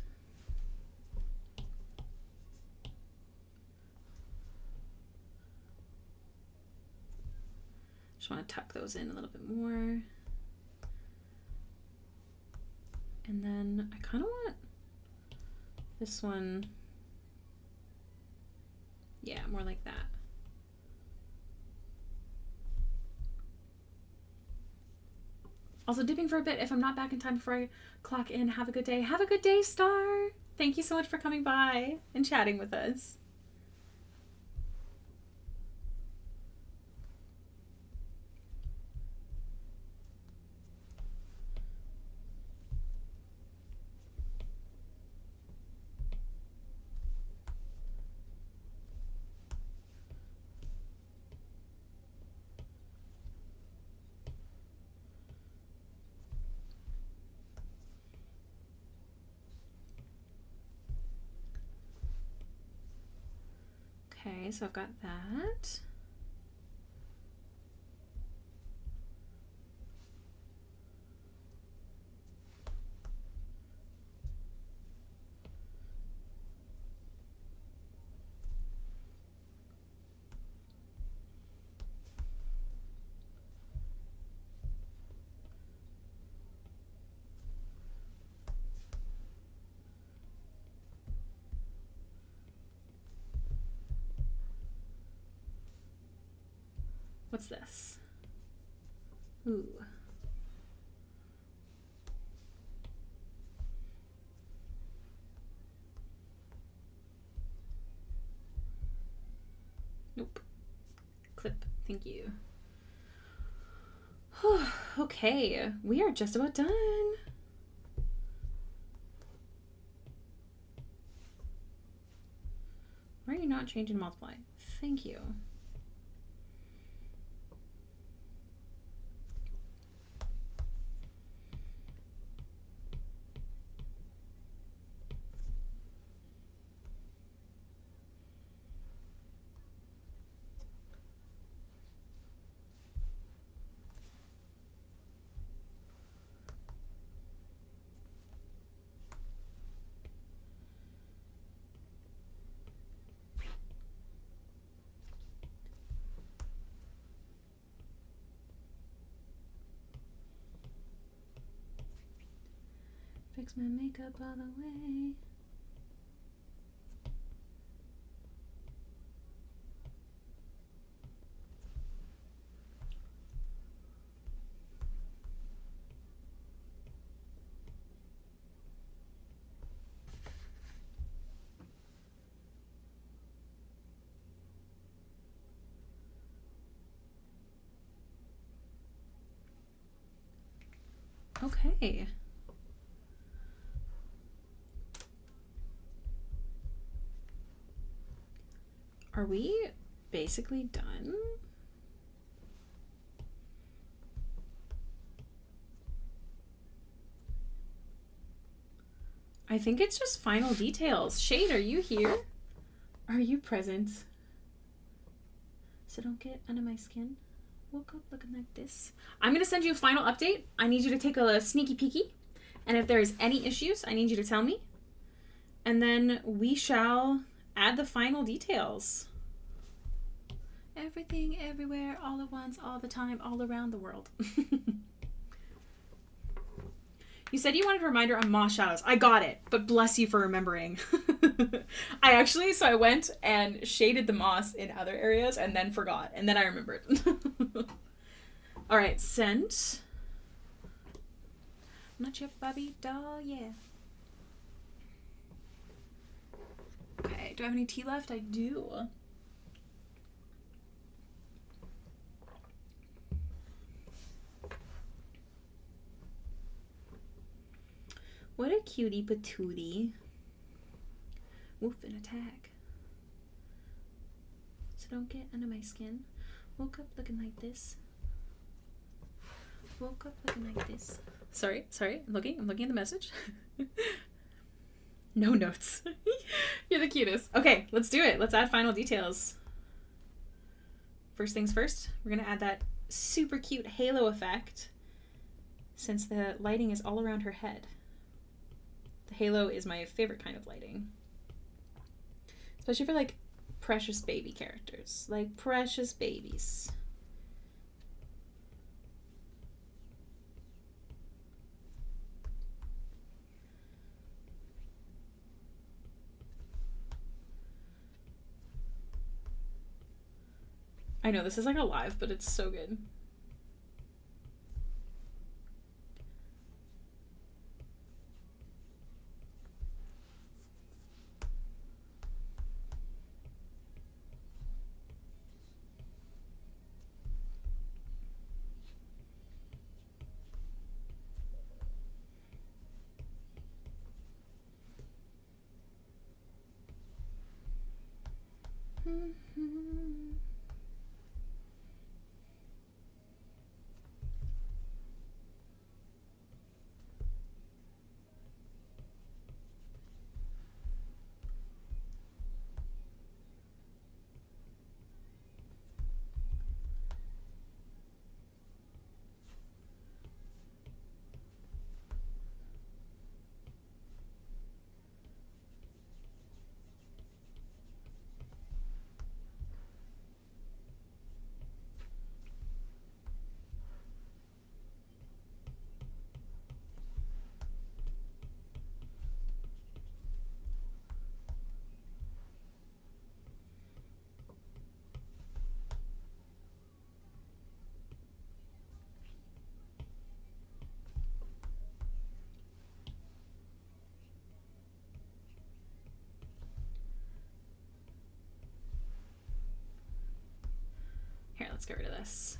Just want to tuck those in a little bit more. And then I kind of want this one, yeah, more like that. Also, dipping for a bit if I'm not back in time before I clock in. Have a good day. Have a good day, Star. Thank you so much for coming by and chatting with us. Okay, so I've got that. What's this? Ooh. Nope. Clip. Thank you. Okay, we are just about done. Why are you not changing to multiply? Thank you. Fix my makeup all the way. Okay. Are we basically done? I think it's just final details. Shade, are you here? Are you present? So don't get under my skin. Woke up looking like this. I'm going to send you a final update. I need you to take a sneaky peeky. And if there's any issues, I need you to tell me. And then we shall add the final details. Everything, everywhere, all at once, all the time, all around the world. You said you wanted a reminder on moss shadows. I got it, but bless you for remembering. I went and shaded the moss in other areas and then forgot. And then I remembered. All right, sent. Not your Barbie doll, yeah. Okay, do I have any tea left? I do. What a cutie patootie. Woof, an attack. So don't get under my skin. Woke up looking like this. Woke up looking like this. Sorry, I'm looking at the message. No notes. You're the cutest. Okay, let's do it. Let's add final details. First things first, we're gonna add that super cute halo effect since the lighting is all around her head. The halo is my favorite kind of lighting. Especially for like precious baby characters. Like precious babies. I know this is like a live, but it's so good. Here, let's get rid of this.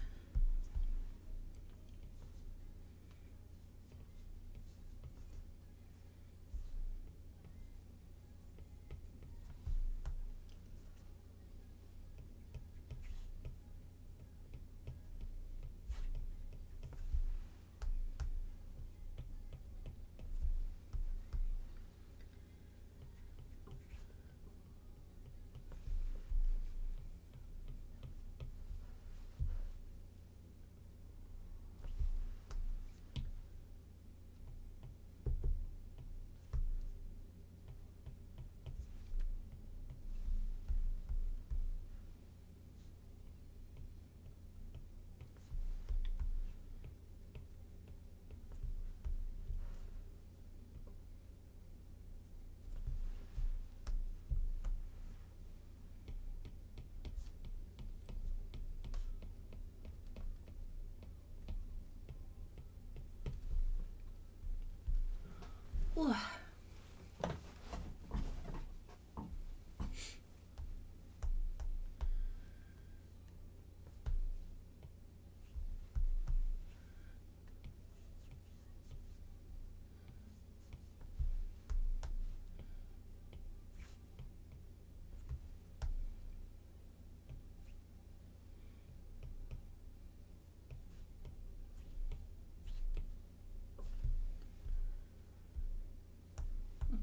Ooh.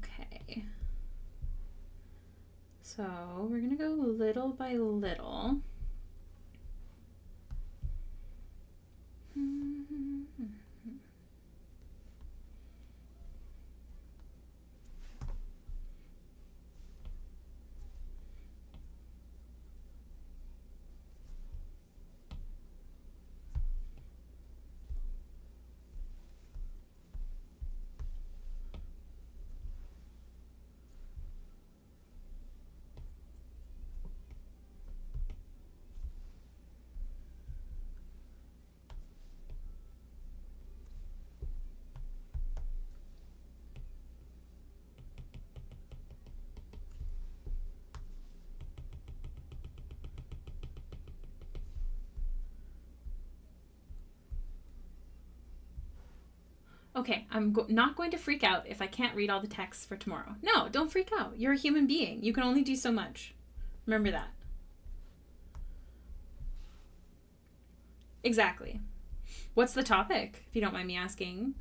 Okay. So we're gonna go little by little. Okay, I'm not going to freak out if I can't read all the texts for tomorrow. No, don't freak out. You're a human being. You can only do so much. Remember that. Exactly. What's the topic, if you don't mind me asking?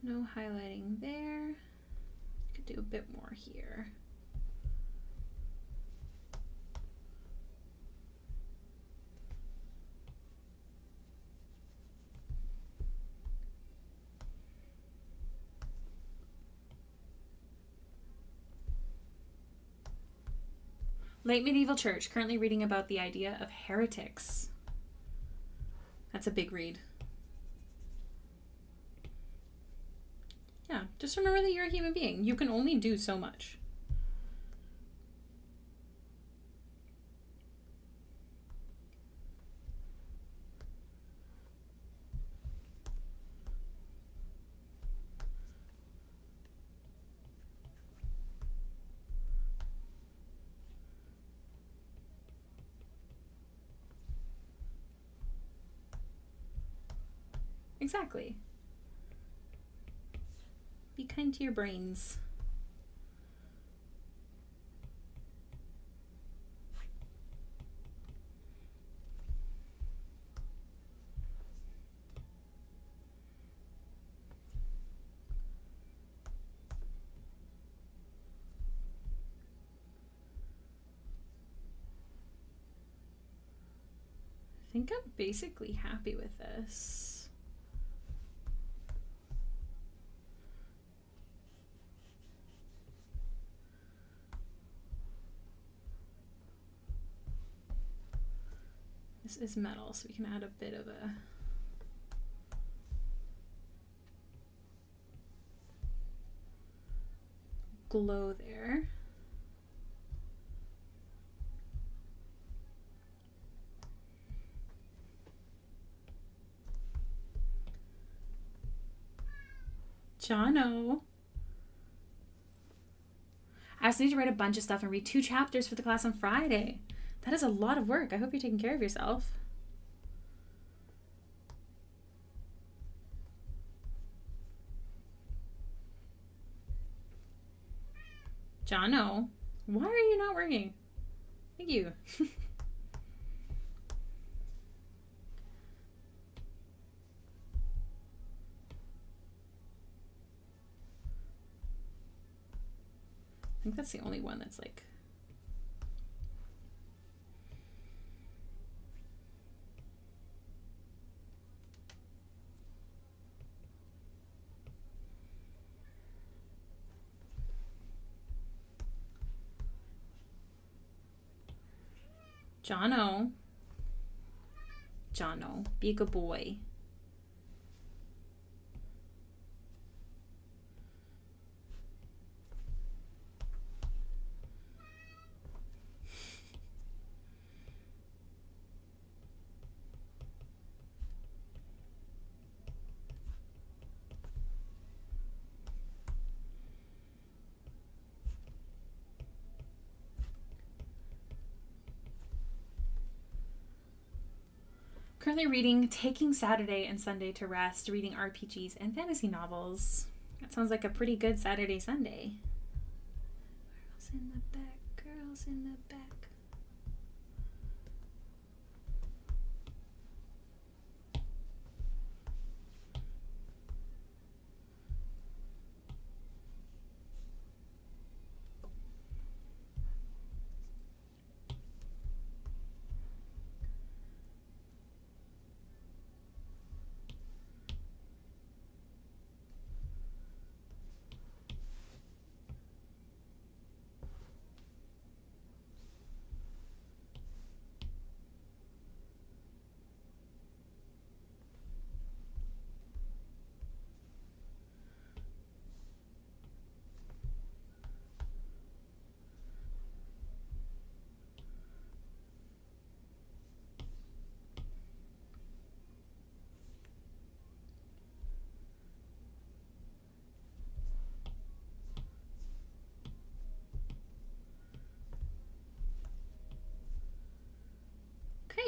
No highlighting there. Could do a bit more here. Late Medieval Church, currently reading about the idea of heretics. That's a big read. Yeah, just remember that you're a human being. You can only do so much. Exactly. Be kind to your brains. I think I'm basically happy with this. This is metal, so we can add a bit of a glow there. Jono. I also need to write a bunch of stuff and read 2 chapters for the class on Friday. That is a lot of work. I hope you're taking care of yourself. Jono, why are you not working? Thank you. I think that's the only one that's like... Jono. Jono, be a good boy. Currently reading Taking Saturday and Sunday to Rest, reading RPGs and fantasy novels. That sounds like a pretty good Saturday, Sunday. Girls in the back, girls in the back.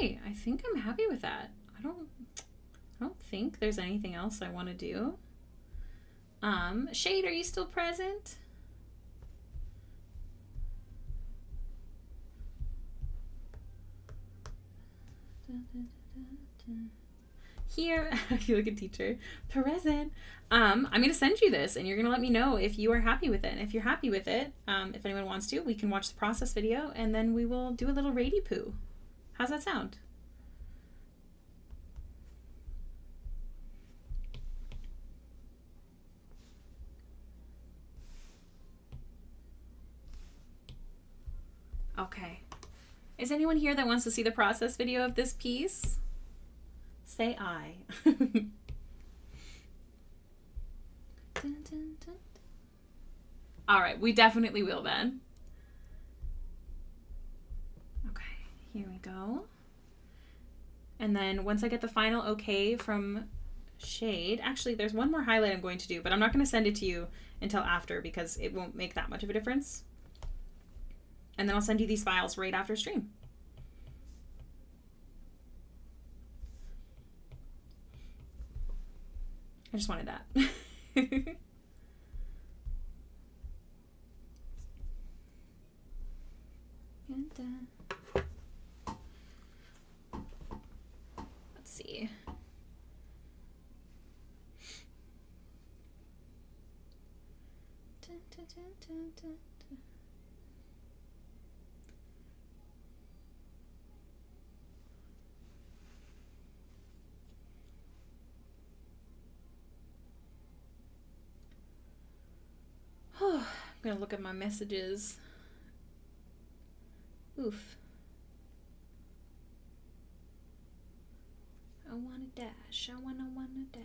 Okay, I think I'm happy with that. I don't think there's anything else I want to do. Shade, are you still present? Here, I feel like a teacher. Present. I'm gonna send you this, and you're gonna let me know if you are happy with it. And if you're happy with it, if anyone wants to, we can watch the process video, and then we will do a little rady poo. How's that sound? Okay. Is anyone here that wants to see the process video of this piece? Say aye. Dun, dun, dun. All right, we definitely will then. Okay, here we go. And then once I get the final okay from Shade, actually there's one more highlight I'm going to do, but I'm not going to send it to you until after because it won't make that much of a difference. And then I'll send you these files right after stream. I just wanted that. And, let's see. Dun, dun, dun, dun, dun, dun. I'm gonna look at my messages. Oof. I wanna dash. I wanna dash.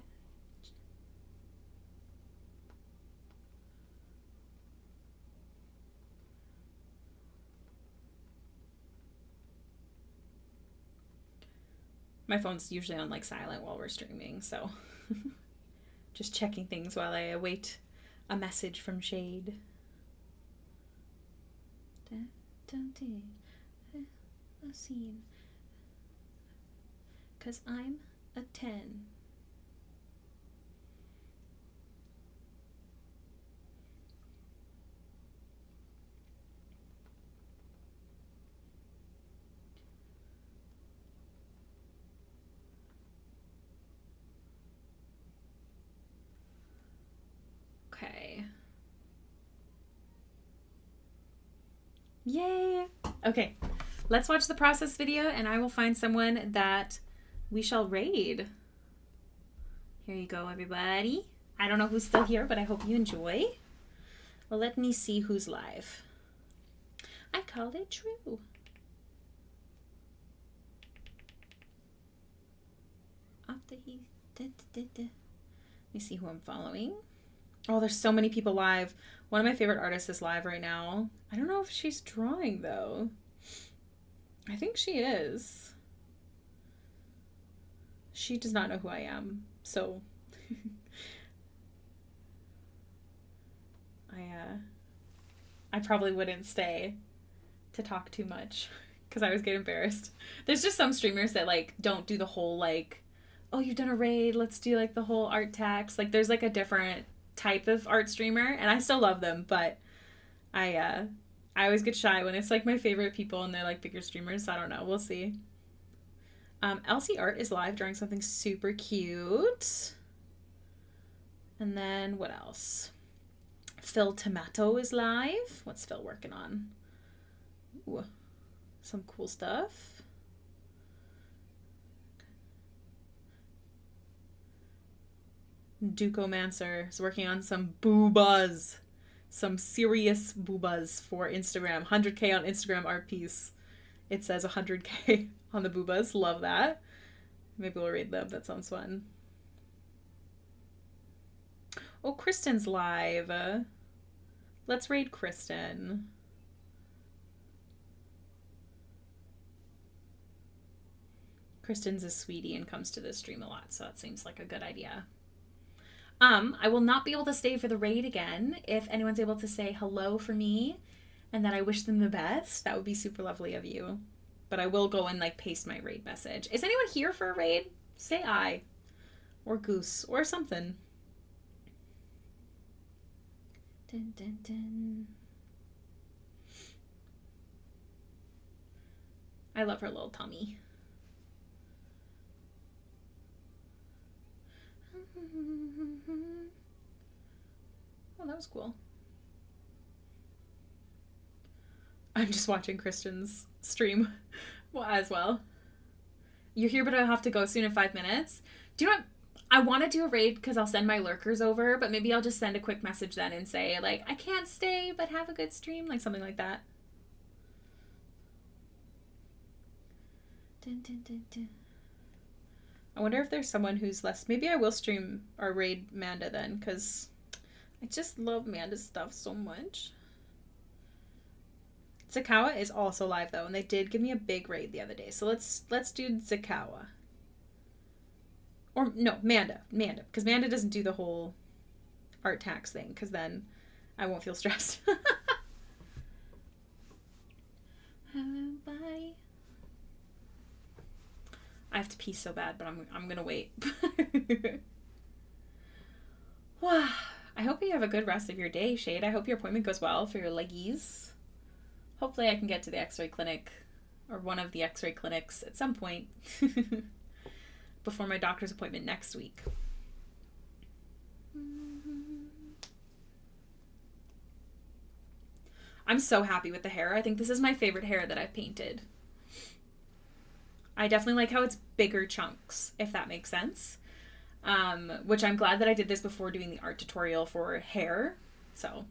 My phone's usually on like silent while we're streaming, so just checking things while I await a message from Shade. A scene. 'Cause I'm a 10. Okay. Yay! Okay, let's watch the process video and I will find someone that we shall raid. Here you go, everybody. I don't know who's still here, but I hope you enjoy. Well, let me see who's live. I called it true. After he... Let me see who I'm following. Oh, there's so many people live. One of my favorite artists is live right now. I don't know if she's drawing, though. I think she is. She does not know who I am, so... I probably wouldn't stay to talk too much because I always get embarrassed. There's just some streamers that, like, don't do the whole, like, oh, you've done a raid, let's do, like, the whole art tax. Like, there's, like, a different type of art streamer, and I still love them, but I always get shy when it's like my favorite people and they're like bigger streamers, so I don't know, we'll see. Elsie Art is live drawing something super cute. And then what else? Phil Tomato is live. What's Phil working on? Ooh, some cool stuff. Ducomancer is working on some boobas. Some serious boobas for Instagram. 100K on Instagram art piece. It says 100K on the boobas. Love that. Maybe we'll read them. That sounds fun. Oh, Kristen's live. Let's raid Kristen. Kristen's a sweetie and comes to this stream a lot, so that seems like a good idea. I will not be able to stay for the raid again. If anyone's able to say hello for me and that I wish them the best, that would be super lovely of you. But I will go and, like, paste my raid message. Is anyone here for a raid? Say I. Or Goose. Or something. Dun, dun, dun. I love her little tummy. Oh, that was cool. I'm just watching Kristen's stream as well. You're here, but I have to go soon in 5 minutes. Do you know what? I want to do a raid because I'll send my lurkers over, but maybe I'll just send a quick message then and say, like, I can't stay, but have a good stream. Like, something like that. Dun, dun, dun, dun. I wonder if there's someone who's less... Maybe I will stream or raid Manda then, because I just love Manda's stuff so much. Zakawa is also live, though, and they did give me a big raid the other day. So let's do Zakawa. Or, no, Manda, because Manda doesn't do the whole art tax thing, because then I won't feel stressed. Bye. I have to pee so bad, but I'm gonna wait. Wow. I hope you have a good rest of your day, Shade. I hope your appointment goes well for your leggies. Hopefully I can get to the x-ray clinic or one of the x-ray clinics at some point before my doctor's appointment next week. I'm so happy with the hair. I think this is my favorite hair that I've painted. I definitely like how it's bigger chunks, if that makes sense. Which I'm glad that I did this before doing the art tutorial for hair. So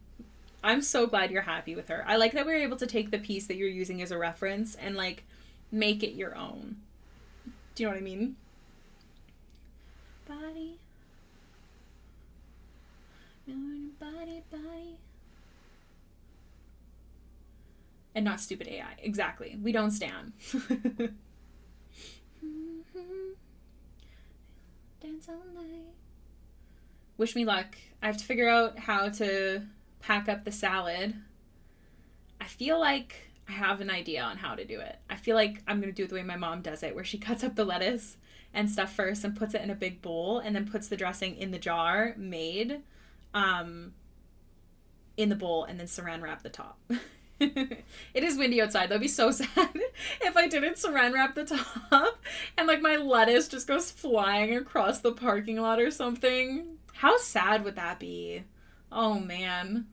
I'm so glad you're happy with her. I like that we were able to take the piece that you're using as a reference and like make it your own. Do you know what I mean? Body. Body. And not stupid AI. Exactly. We don't stand. Dance all night. Wish me luck. I have to figure out how to pack up the salad. I feel like I have an idea on how to do it. I feel like I'm going to do it the way my mom does it, where she cuts up the lettuce and stuff first and puts it in a big bowl and then puts the dressing in the jar made in the bowl and then saran wrap the top. It is windy outside. That'd be so sad if I didn't saran wrap the top and like my lettuce just goes flying across the parking lot or something. How sad would that be? Oh man.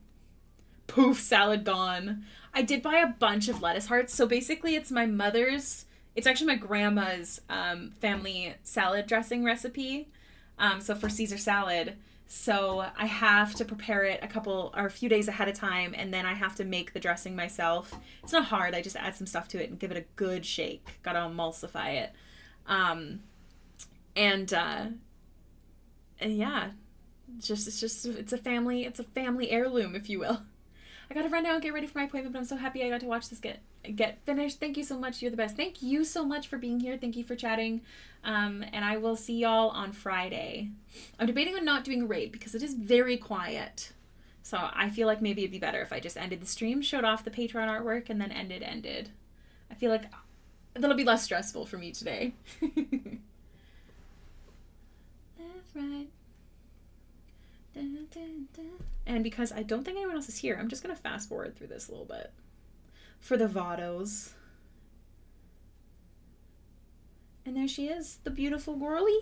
Poof, salad gone. I did buy a bunch of lettuce hearts. So basically it's actually my grandma's family salad dressing recipe. So for Caesar salad. So I have to prepare it a few days ahead of time, and then I have to make the dressing myself. It's not hard. I just add some stuff to it and give it a good shake. Gotta emulsify it. And yeah, it's a family heirloom, if you will. I gotta run now and get ready for my appointment, but I'm so happy I got to watch this get finished. Thank you so much. You're the best. Thank you so much for being here. Thank you for chatting. And I will see y'all on Friday. I'm debating on not doing a raid because it is very quiet. So I feel like maybe it'd be better if I just ended the stream, showed off the Patreon artwork, and then ended. I feel like that'll be less stressful for me today. Left, right. Dun, dun, dun. And because I don't think anyone else is here, I'm just going to fast forward through this a little bit for the VODos. And there she is, the beautiful girly.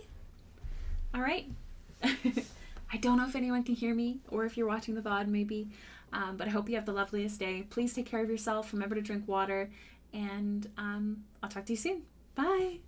All right. I don't know if anyone can hear me or if you're watching the VOD maybe, but I hope you have the loveliest day. Please take care of yourself. Remember to drink water, and I'll talk to you soon. Bye.